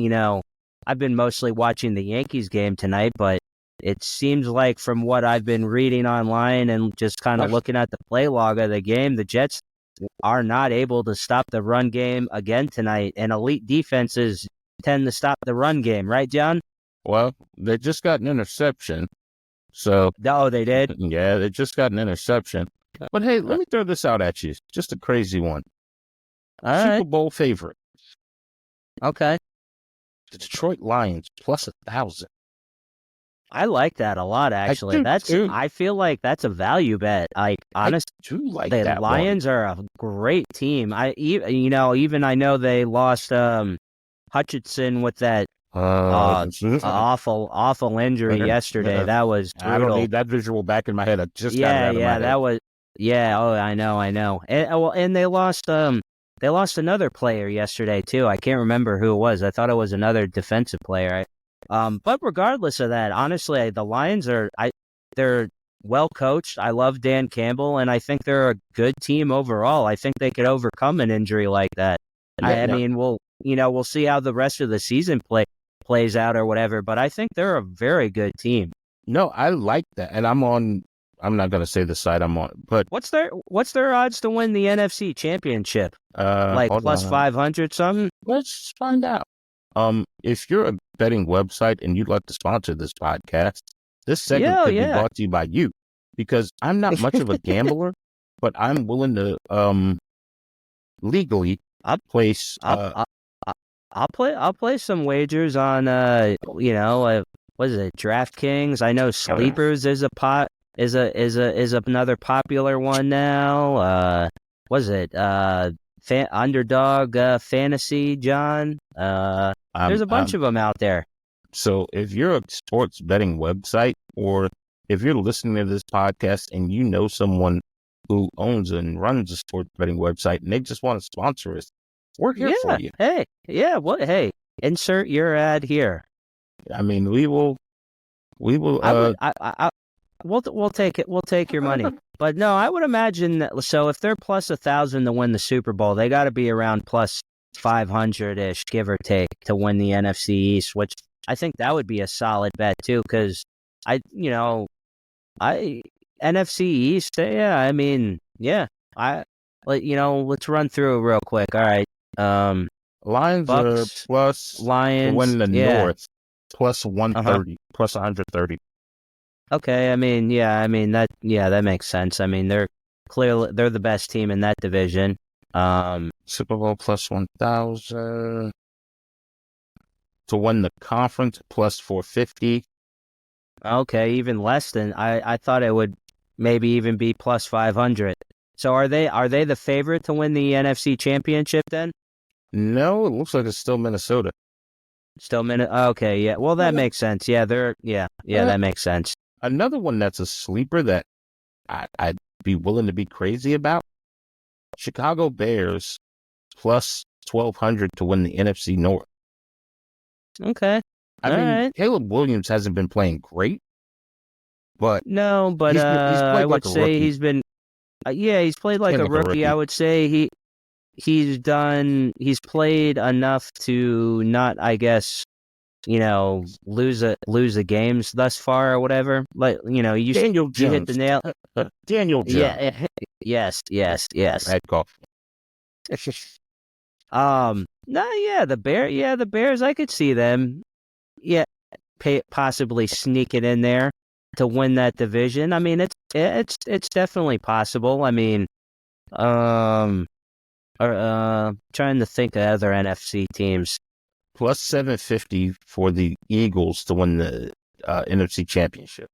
I've been mostly watching the Yankees game tonight, but it seems like from what I've been reading online and just kind of looking at the play log of the game, the Jets are not able to stop the run game again tonight, and elite defenses tend to stop the run game, right, John? Well, they just got an interception. So, Oh, they did? yeah, they just got an interception. But hey, let me throw this out at you. Just a crazy one. All Super right. Bowl favorite. Okay. The Detroit Lions plus 1,000. I like that a lot, actually. I feel like that's a value bet. Like, honestly, I do like the that Lions are a great team. Even I know they lost Hutchinson with that awful injury yesterday. That was brutal. I don't need that visual back in my head. I just got it out of my head. That was Oh, I know. And they lost another player yesterday too. I can't remember who it was. I thought it was another defensive player. But regardless of that, honestly, the Lions they're well coached. I love Dan Campbell, and I think they're a good team overall. I think they could overcome an injury like that. I mean, we'll see how the rest of the season plays out or whatever, but I think they're a very good team. No, I like that. And I'm not going to say the side I'm on, but what's their odds to win the NFC Championship? Like plus 500 something? Let's find out. If you're a betting website and you'd like to sponsor this podcast, this segment could be brought to you by you, because I'm not much of a gambler, but I'm willing to legally place. I'll play some wagers on what is it, DraftKings? I know Sleepers is another popular one now. Was it Underdog Fantasy, John? There's a bunch of them out there. So if you're a sports betting website, or if you're listening to this podcast and you know someone who owns and runs a sports betting website and they just want to sponsor us, we're here for you. Hey, insert your ad here. I mean, we will. We'll take it. We'll take your money. But no, I would imagine that. So if they're plus 1,000 to win the Super Bowl, they got to be around plus 500-ish, give or take, to win the NFC East, which I think that would be a solid bet too. Because NFC East. Let's run through it real quick. All right. Lions Bucks, are plus Lions to win the North plus 130, plus 130. Okay, that makes sense. I mean, they're the best team in that division. Super Bowl plus 1,000 to win the conference plus 450. Okay, even less than I thought it would maybe even be plus 500. So are they the favorite to win the NFC Championship then? No, it looks like it's still Minnesota. Okay, yeah. Well, that makes sense. Yeah, that makes sense. Another one that's a sleeper that I'd be willing to be crazy about: Chicago Bears plus 1,200 to win the NFC North. Okay. Caleb Williams hasn't been playing great, but he's played I would say he's been. He's played like a rookie. I would say he's played enough to not, I guess, lose the games thus far or whatever. Like, Daniel Jones. You hit the nail. Daniel Jones. Yeah. Yes. Bad call. The Bears, I could see them. Yeah, possibly sneaking in there to win that division. I mean, it's definitely possible. I mean, trying to think of other NFC teams. Plus 750 for the Eagles to win the NFC Championship.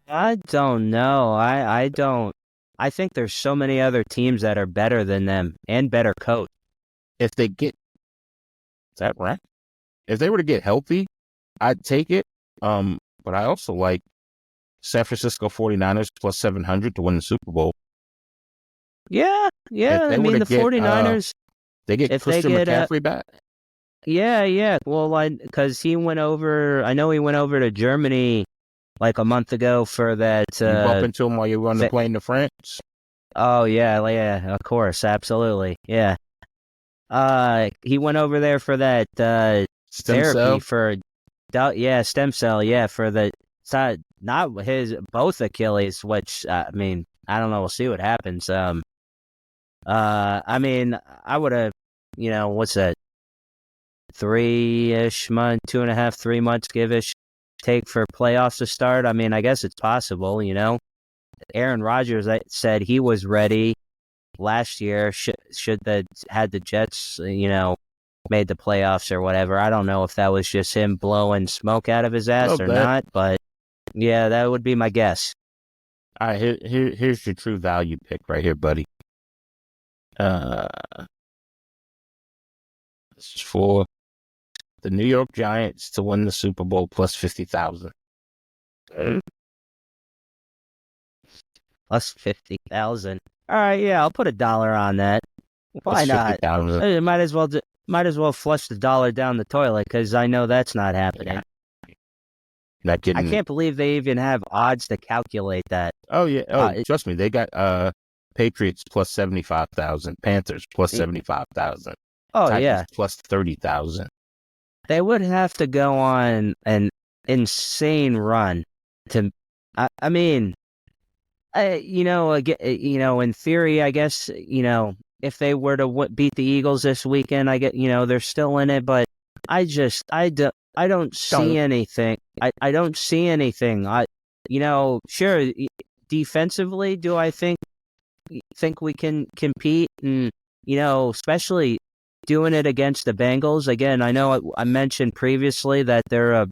I don't know. I don't. I think there's so many other teams that are better than them and better coach. If they get, is that right? If they were to get healthy, I'd take it. But I also like San Francisco 49ers plus 700 to win the Super Bowl. Yeah, If yeah. I they were mean, to the get, 49ers, they get if they Christian get McCaffrey back. yeah, yeah. Well, because he went over. I know he went over to Germany like a month ago for that. You bump into him while you're on the plane to France. Oh yeah, yeah. Of course, absolutely. Yeah. He went over there for that Stem therapy cell. for, yeah, stem cell. Yeah, for the not his both Achilles. Which I mean, I don't know. We'll see what happens. I mean, I would have, what's that? 3-ish month, 2.5, 3 months, give-ish take for playoffs to start. I mean, I guess it's possible. Aaron Rodgers said he was ready last year. Should had the Jets, made the playoffs or whatever. I don't know if that was just him blowing smoke out of his ass or not, but yeah, that would be my guess. All right, here's your true value pick right here, buddy. This is for the New York Giants to win the Super Bowl plus 50,000. Plus 50,000. All right, yeah, I'll put $1 on that. Why Plus not? 50,000. Might as well flush the dollar down the toilet because I know that's not happening. Not I kidding. can't believe they even have odds to calculate that. Oh yeah. Trust me, they got Patriots plus 75,000, Panthers plus 75,000, Oh Titans yeah, plus 30,000. they would have to go on an insane run to. I mean, in theory, I guess, if they were to beat the Eagles this weekend, I get, they're still in it, but I don't see anything. I don't see anything. Sure, defensively, do I think we can compete, and especially doing it against the Bengals again? I know I mentioned previously that they're a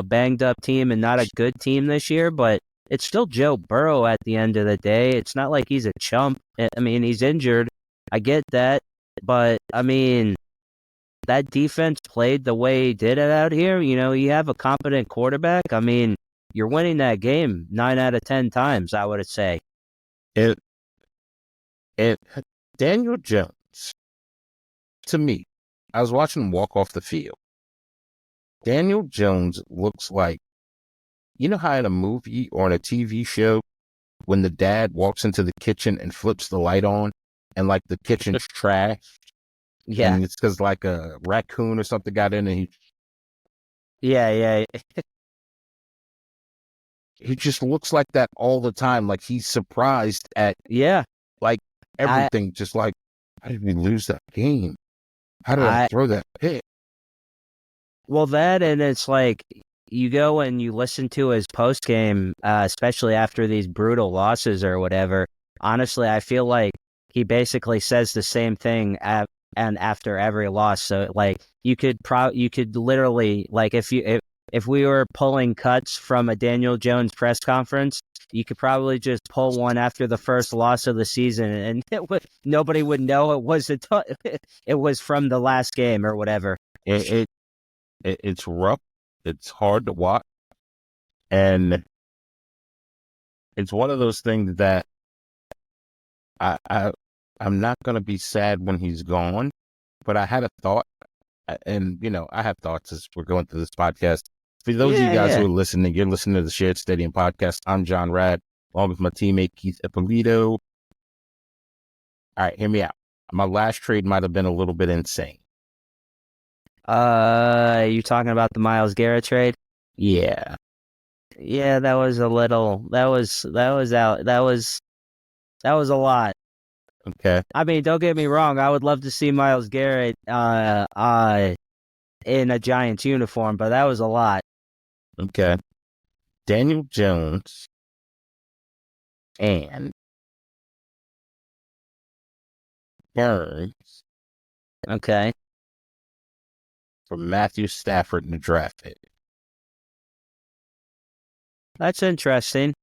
banged up team and not a good team this year, but it's still Joe Burrow at the end of the day. It's not like he's a chump. I mean, he's injured. I get that. But, I mean, that defense played the way he did it out here. You have a competent quarterback. I mean, you're winning that game 9 out of 10 times, I would say. It Daniel Jones, to me, I was watching him walk off the field. Daniel Jones looks like, you know how in a movie or in a TV show, when the dad walks into the kitchen and flips the light on and like the kitchen's trash? Yeah. And it's because like a raccoon or something got in and Yeah. he just looks like that all the time. Like he's surprised at like everything. Just like, how did we lose that game? How did I throw that pick? Well, that, and it's like you go and you listen to his post game, especially after these brutal losses or whatever. Honestly, I feel like he basically says the same thing and after every loss. So like you could literally, like, if we were pulling cuts from a Daniel Jones press conference, you could probably just pull one after the first loss of the season, and nobody would know it was from the last game or whatever. It's rough. It's hard to watch. And it's one of those things that I'm not going to be sad when he's gone, but I had a thought, and, I have thoughts as we're going through this podcast. For those of you guys who are listening, you're listening to the Shared Stadium podcast. I'm John Rad, along with my teammate, Keith Ippolito. All right, hear me out. My last trade might have been a little bit insane. You talking about the Myles Garrett trade? Yeah. Yeah, that was a lot. Okay. I mean, don't get me wrong. I would love to see Myles Garrett in a Giants uniform, but that was a lot. Okay. Daniel Jones and Burns. Okay. For Matthew Stafford in the draft pick. That's interesting.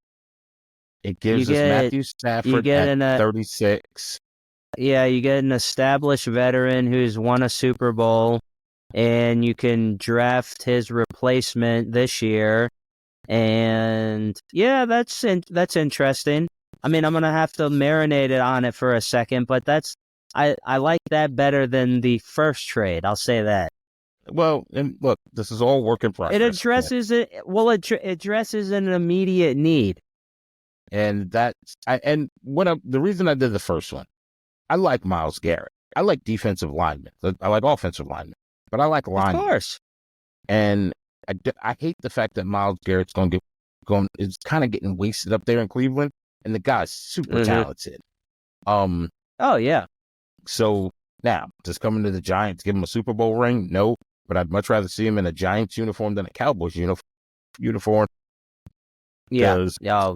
It gives us Matthew Stafford at 36. Yeah, you get an established veteran who's won a Super Bowl, and you can draft his replacement this year. And yeah, that's interesting. I mean, I'm gonna have to marinate it on it for a second, but I like that better than the first trade. I'll say that. Well, and look, this is all work in progress. It addresses it. Well, it addresses an immediate need. And the reason I did the first one, I like Myles Garrett. I like defensive linemen. I like offensive linemen, but I like linemen. Of course. And I hate the fact that Myles Garrett's is kind of getting wasted up there in Cleveland, and the guy's super talented. Oh yeah. So now, does coming to the Giants give him a Super Bowl ring? No, but I'd much rather see him in a Giants uniform than a Cowboys uniform. Yeah.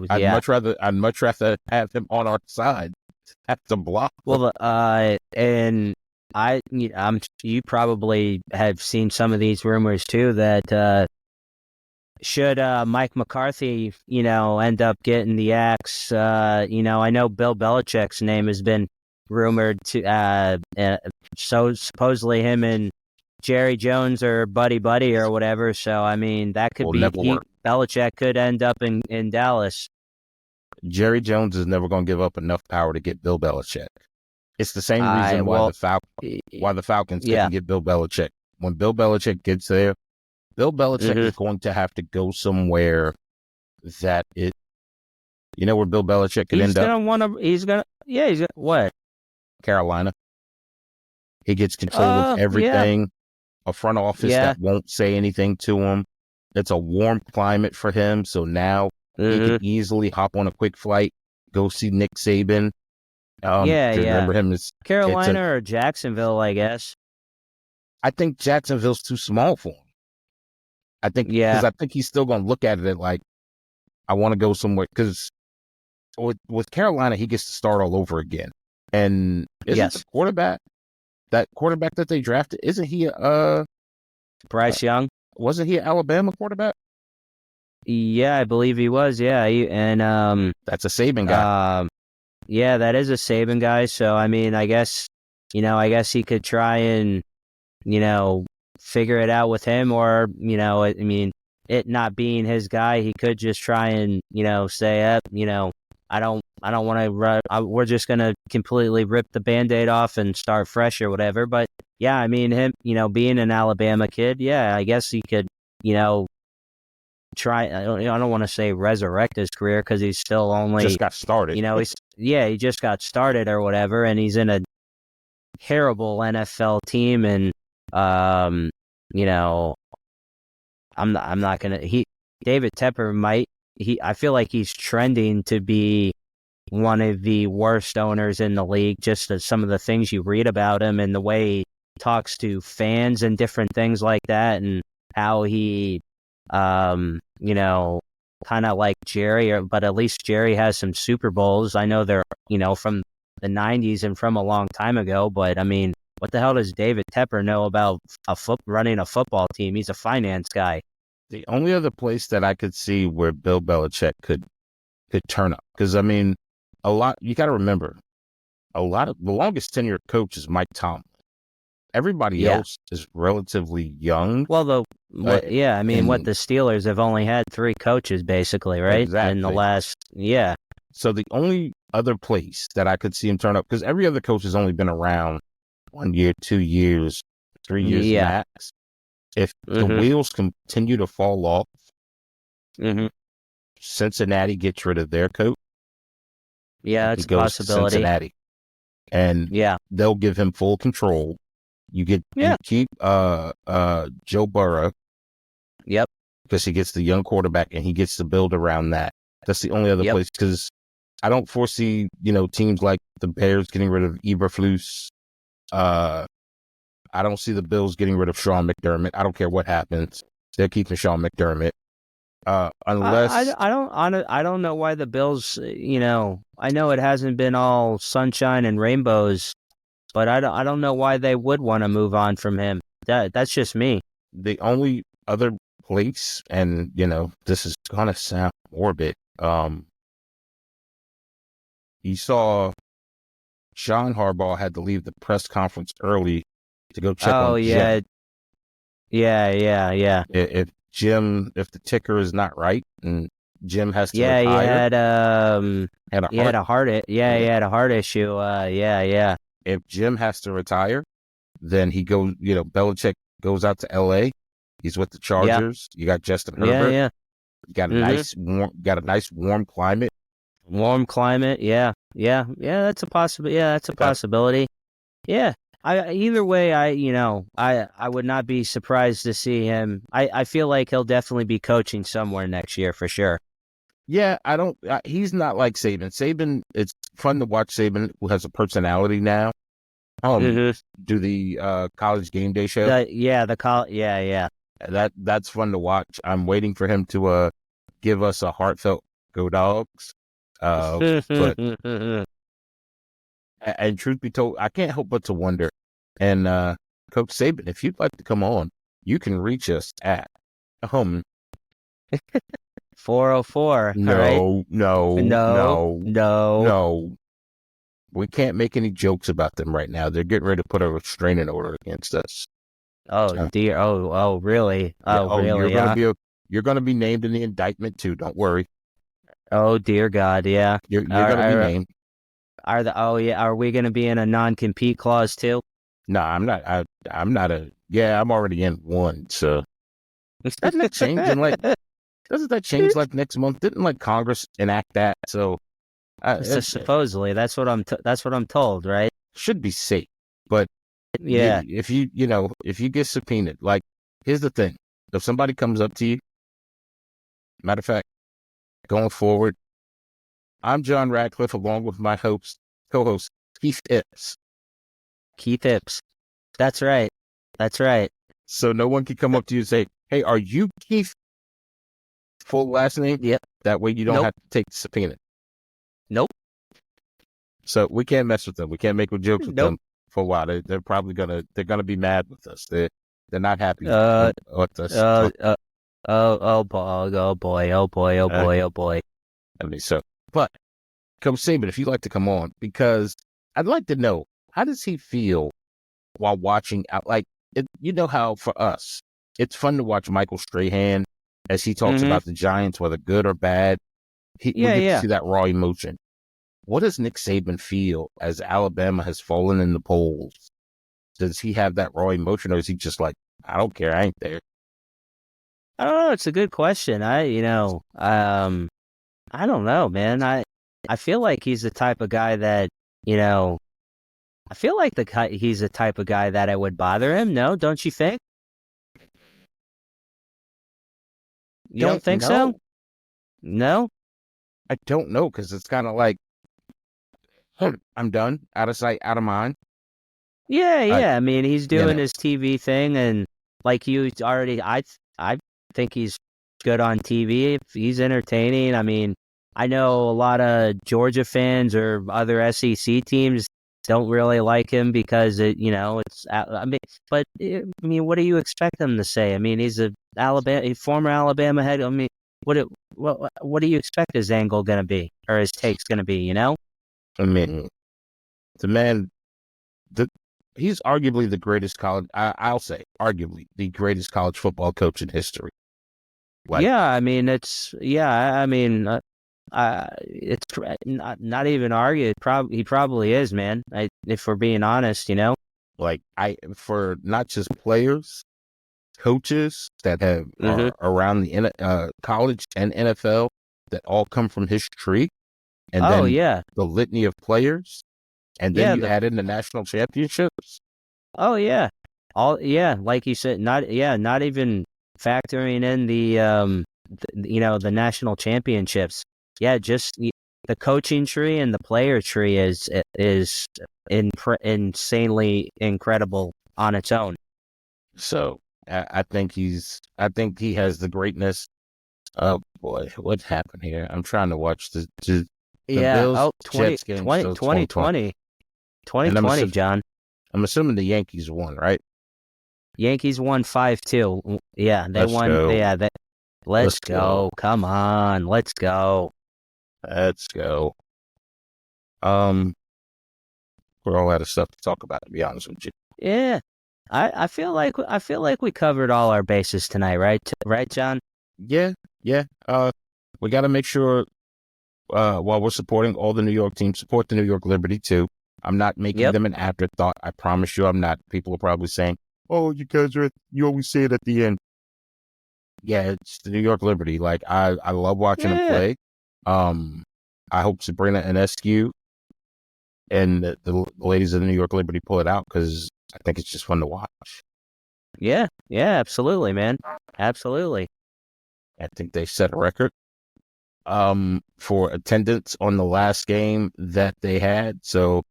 I'd much rather have him on our side, have to block. Well, and you probably have seen some of these rumors too that should Mike McCarthy, end up getting the axe, I know Bill Belichick's name has been rumored to, so supposedly him and Jerry Jones are buddy or whatever. So I mean, that could be Belichick could end up in Dallas. Jerry Jones is never going to give up enough power to get Bill Belichick. It's the same reason why the Falcons couldn't get Bill Belichick. When Bill Belichick gets there, Bill Belichick is going to have to go somewhere that it. You know where Bill Belichick could end up? He's gonna what? Carolina. He gets control of everything. Yeah. A front office that won't say anything to him. It's a warm climate for him. So now he can easily hop on a quick flight, go see Nick Saban. Remember him as Carolina or Jacksonville, I guess. I think Jacksonville's too small for him. Because I think he's still going to look at it like, I want to go somewhere. Because with Carolina, he gets to start all over again. And isn't the quarterback that they drafted, isn't he Bryce Young? Wasn't he an Alabama quarterback? Yeah, I believe he was. Yeah, that's a Saban guy. Yeah, that is a Saban guy. So I mean, I guess he could try and figure it out with him, or I mean, it not being his guy, he could just try and say, I don't want to run. We're just going to completely rip the Band-Aid off and start fresh or whatever. But yeah, I mean, him, being an Alabama kid, yeah, I guess he could, try. I don't want to say resurrect his career because he's still only just got started. He just got started or whatever, and he's in a terrible NFL team, and I'm not gonna. David Tepper might. I feel like he's trending to be one of the worst owners in the league, just as some of the things you read about him and the way he talks to fans and different things like that, and how he, kind of like Jerry, but at least Jerry has some Super Bowls. I know they're, from the 90s and from a long time ago, but I mean, what the hell does David Tepper know about running a football team? He's a finance guy. The only other place that I could see where Bill Belichick could turn up, because I mean, you got to remember, the longest tenured coach is Mike Tomlin. Everybody else is relatively young. Well, what the Steelers have only had 3 coaches basically, right? Exactly. In the last, So the only other place that I could see him turn up, because every other coach has only been around 1 year, 2 years, 3 years max. If the wheels continue to fall off, Cincinnati gets rid of their coach. Yeah, it's a possibility. Cincinnati, and they'll give him full control. You keep Joe Burrow. Yep. Because he gets the young quarterback and he gets to build around that. That's the only other place, because I don't foresee teams like the Bears getting rid of Eberflus. I don't see the Bills getting rid of Sean McDermott. I don't care what happens. They're keeping Sean McDermott. Unless I don't know why the Bills, I know it hasn't been all sunshine and rainbows, but I don't know why they would want to move on from him. That's just me. The only other place, and this is gonna sound morbid. You saw John Harbaugh had to leave the press conference early to go check Oh on Jim. yeah. If the ticker is not right and Jim has to Yeah, retire, he had a heart issue. Yeah. If Jim has to retire, then he goes. Belichick goes out to L.A. He's with the Chargers. You got Justin Herbert. Yeah. You got a nice warm climate. Warm climate. Yeah. That's a possibility. Yeah, that's a possibility. Yeah. Either way, I would not be surprised to see him. I feel like he'll definitely be coaching somewhere next year for sure. Yeah, he's not like Saban. Saban, it's fun to watch Saban, who has a personality now. Do the college game day show. Yeah. That's fun to watch. I'm waiting for him to give us a heartfelt "Go Dogs." But and truth be told, I can't help but to wonder. And Coach Saban, if you'd like to come on, you can reach us at 404. No. No. We can't make any jokes about them right now. They're getting ready to put a restraining order against us. Oh dear. Oh really? Really? You're gonna be named in the indictment too. Don't worry. Oh dear God. Yeah. You're gonna be named. Are we gonna be in a non-compete clause too? No, I'm not. I'm not I'm already in one. So doesn't that change Doesn't that change next month? Didn't Congress enact that? So supposedly that's what I'm told, right? Should be safe, but yeah. If you get subpoenaed, here's the thing: if somebody comes up to you, matter of fact, going forward, I'm John Radcliffe along with my co-host Keith Ipps. That's right. So no one can come up to you and say, "Hey, are you Keith?" Full last name. Yep. That way you don't have to take the subpoena. Nope. So we can't mess with them. We can't make jokes with them for a while. They're probably gonna be mad with us. They're not happy with us. Oh boy. I mean, but Coach Saban, if you'd like to come on, because I'd like to know, how does he feel while watching out? How for us, it's fun to watch Michael Strahan as he talks about the Giants, whether good or bad. We get to see that raw emotion. What does Nick Saban feel as Alabama has fallen in the polls? Does he have that raw emotion, or is he just like, I don't care, I ain't there? I don't know. It's a good question. I don't know, man. I feel like he's the type of guy that, I feel like he's the type of guy that it would bother him. No, don't you think? You don't think so? No? I don't know, because it's kind of like, I'm done, out of sight, out of mind. Yeah. I mean, he's doing his TV thing, and like you already, I think he's good on TV. He's entertaining. I mean, I know a lot of Georgia fans or other SEC teams don't really like him because it's. I mean, what do you expect them to say? I mean, he's a former Alabama head. I mean, what do you expect his angle going to be, or his take's going to be? I mean, the man, he's arguably the greatest I'll say, arguably the greatest college football coach in history. It's not even argued. He probably is, man. If we're being honest, for not just players, coaches that are around the college and NFL that all come from his tree, and the litany of players, and then you add in the national championships. Oh yeah, like you said, not even factoring in the national championships. Yeah, just the coaching tree and the player tree is insanely incredible on its own. So I think he has the greatness. Oh boy, what happened here? I'm trying to watch the Bills Jets game. 2020, John. I'm assuming the Yankees won, right? Yankees won 5-2. Yeah, they won. Go. Yeah, Let's go. Come on. Let's go. Let's go. We're all out of stuff to talk about, to be honest with you. Yeah. I feel like we covered all our bases tonight, right? Right, John? Yeah. We got to make sure while we're supporting all the New York teams, support the New York Liberty too. I'm not making them an afterthought. I promise you, I'm not. People are probably saying, "Oh, you guys you always say it at the end." Yeah, it's the New York Liberty. Like I love watching them play. I hope Sabrina and SQ and the ladies of the New York Liberty pull it out because I think it's just fun to watch. Yeah, absolutely, man. Absolutely. I think they set a record for attendance on the last game that they had. So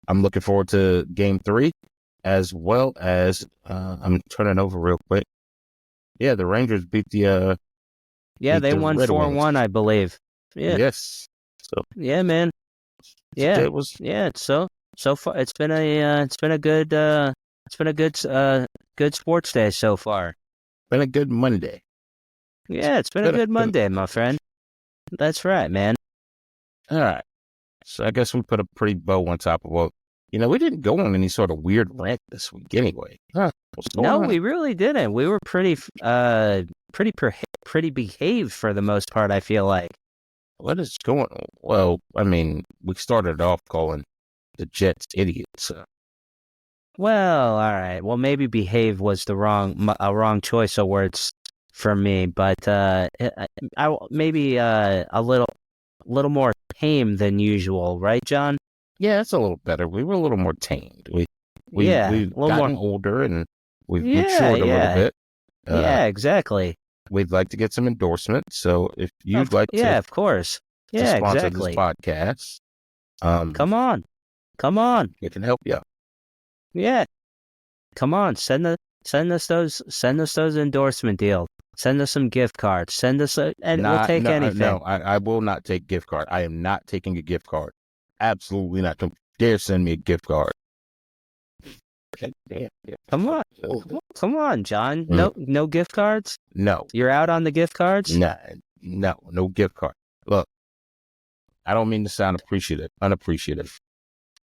I'm looking forward to game 3, as well as I'm turning over real quick. Yeah, the Rangers beat the they won Red 4-1, Wings. I believe. Yeah. Yes. So yeah, man. Yeah. it was. Yeah. So far, it's been a good sports day so far. Been a good Monday. Yeah, it's been a good Monday, my friend. That's right, man. All right. So I guess we put a pretty bow on top of what, we didn't go on any sort of weird rant this week anyway. No, we really didn't. We were pretty behaved for the most part, I feel like. What is going on? Well, I mean, we started off calling the Jets idiots. Well, all right. Well, maybe behave was the wrong choice of words for me, but I maybe a little more tame than usual, right, John? Yeah, it's a little better. We were a little more tamed. We've gotten older and we've matured a little bit. Yeah, exactly. We'd like to get some endorsements. So if you'd like to, of course, to sponsor this podcast, come on, we can help you. Yeah, come on, send us those endorsement deals. Send us some gift cards. Send us we'll take anything. No, I will not take gift card. I am not taking a gift card. Absolutely not. Don't dare send me a gift card. Damn. Come on, John. No gift cards? No. You're out on the gift cards? No gift card. Look, I don't mean to sound unappreciative.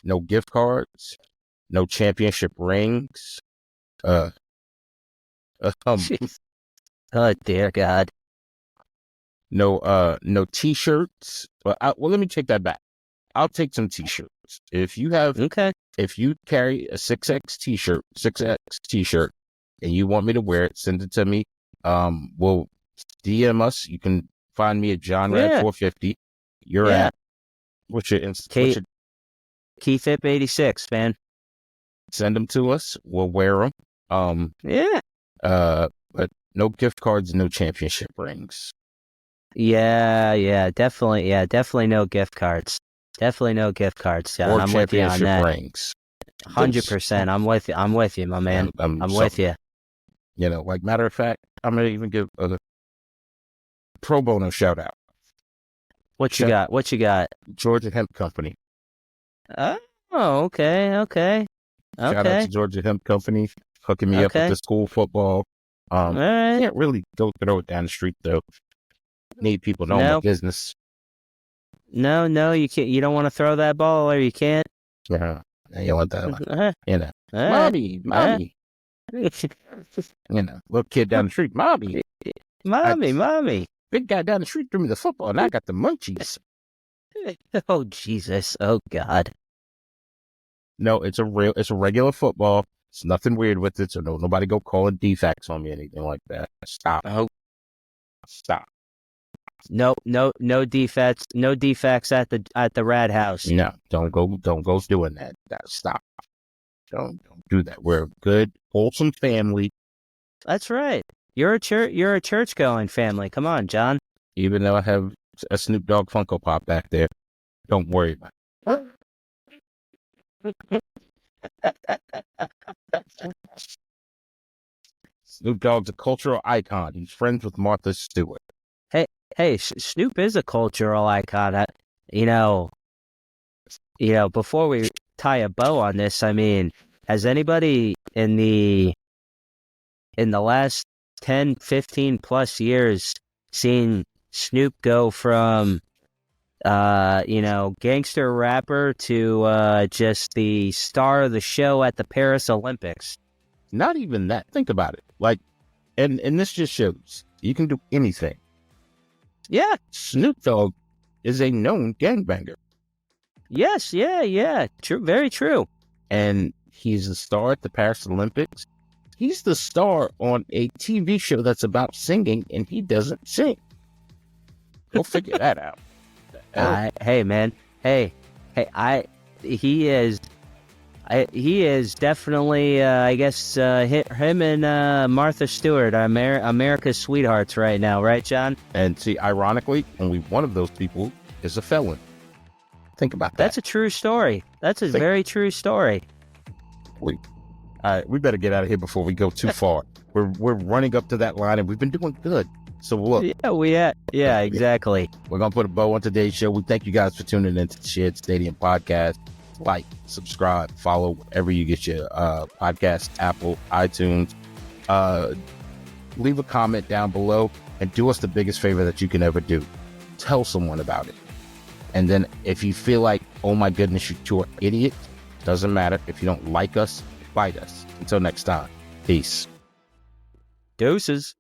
No gift cards. No championship rings. Oh dear God. No T-shirts. Well, let me take that back. I'll take some T-shirts. If you carry a 6X T-shirt, and you want me to wear it, send it to me. We'll DM us. You can find me at JohnRad450. You're at what's your KeyFip86, man. Send them to us. We'll wear them. But no gift cards, no championship rings. Yeah, definitely. Yeah, definitely no gift cards. Definitely no gift cards. John. Or I'm with you on that. Rings. 100%. I'm with you, my man. I'm with you. Like matter of fact, I'm gonna even give a pro bono shout out. What you got? Georgia Hemp Company. Oh, okay. Shout out to Georgia Hemp Company hooking me up with the school football. All right. Can't really go throw it down the street though. Need people to know my business. No, you can't. You don't want to throw that ball, or you can't. Yeah, you want that. Mommy. Little kid down the street, mommy. Big guy down the street threw me the football, and I got the munchies. Oh Jesus! Oh God! No, it's a regular football. It's nothing weird with it, so nobody go calling defects on me, anything like that. Stop. Oh. Stop. No defects at the Rad House. No, don't go doing that. Stop. Don't do that. We're a good, wholesome family. That's right. You're a church going family. Come on, John. Even though I have a Snoop Dogg Funko Pop back there, don't worry about it. Snoop Dogg's a cultural icon. He's friends with Martha Stewart. Hey, Snoop is a cultural icon. Before we tie a bow on this, I mean, has anybody in the last 10, 15 plus years seeing Snoop go from, gangster rapper to just the star of the show at the Paris Olympics. Not even that. Think about it. Like, and this just shows you can do anything. Yeah. Snoop Dogg is a known gangbanger. Yes. Yeah. True. Very true. And he's a star at the Paris Olympics. He's the star on a TV show that's about singing, and he doesn't sing. Go figure that out. Hey, man. He is definitely, I guess, him and Martha Stewart are America's sweethearts right now, right, John? And see, ironically, only one of those people is a felon. Think about that. That's a true story. That's a very true story. All right, we better get out of here before we go too far. We're running up to that line, and we've been doing good. So look. Yeah, exactly. We're going to put a bow on today's show. We thank you guys for tuning into the Shared Stadium podcast. Like, subscribe, follow wherever you get your podcast, Apple, iTunes. Leave a comment down below and do us the biggest favor that you can ever do. Tell someone about it. And then if you feel like, oh my goodness, you're two idiots, doesn't matter. If you don't like us, bite us. Until next time, peace. Deuces.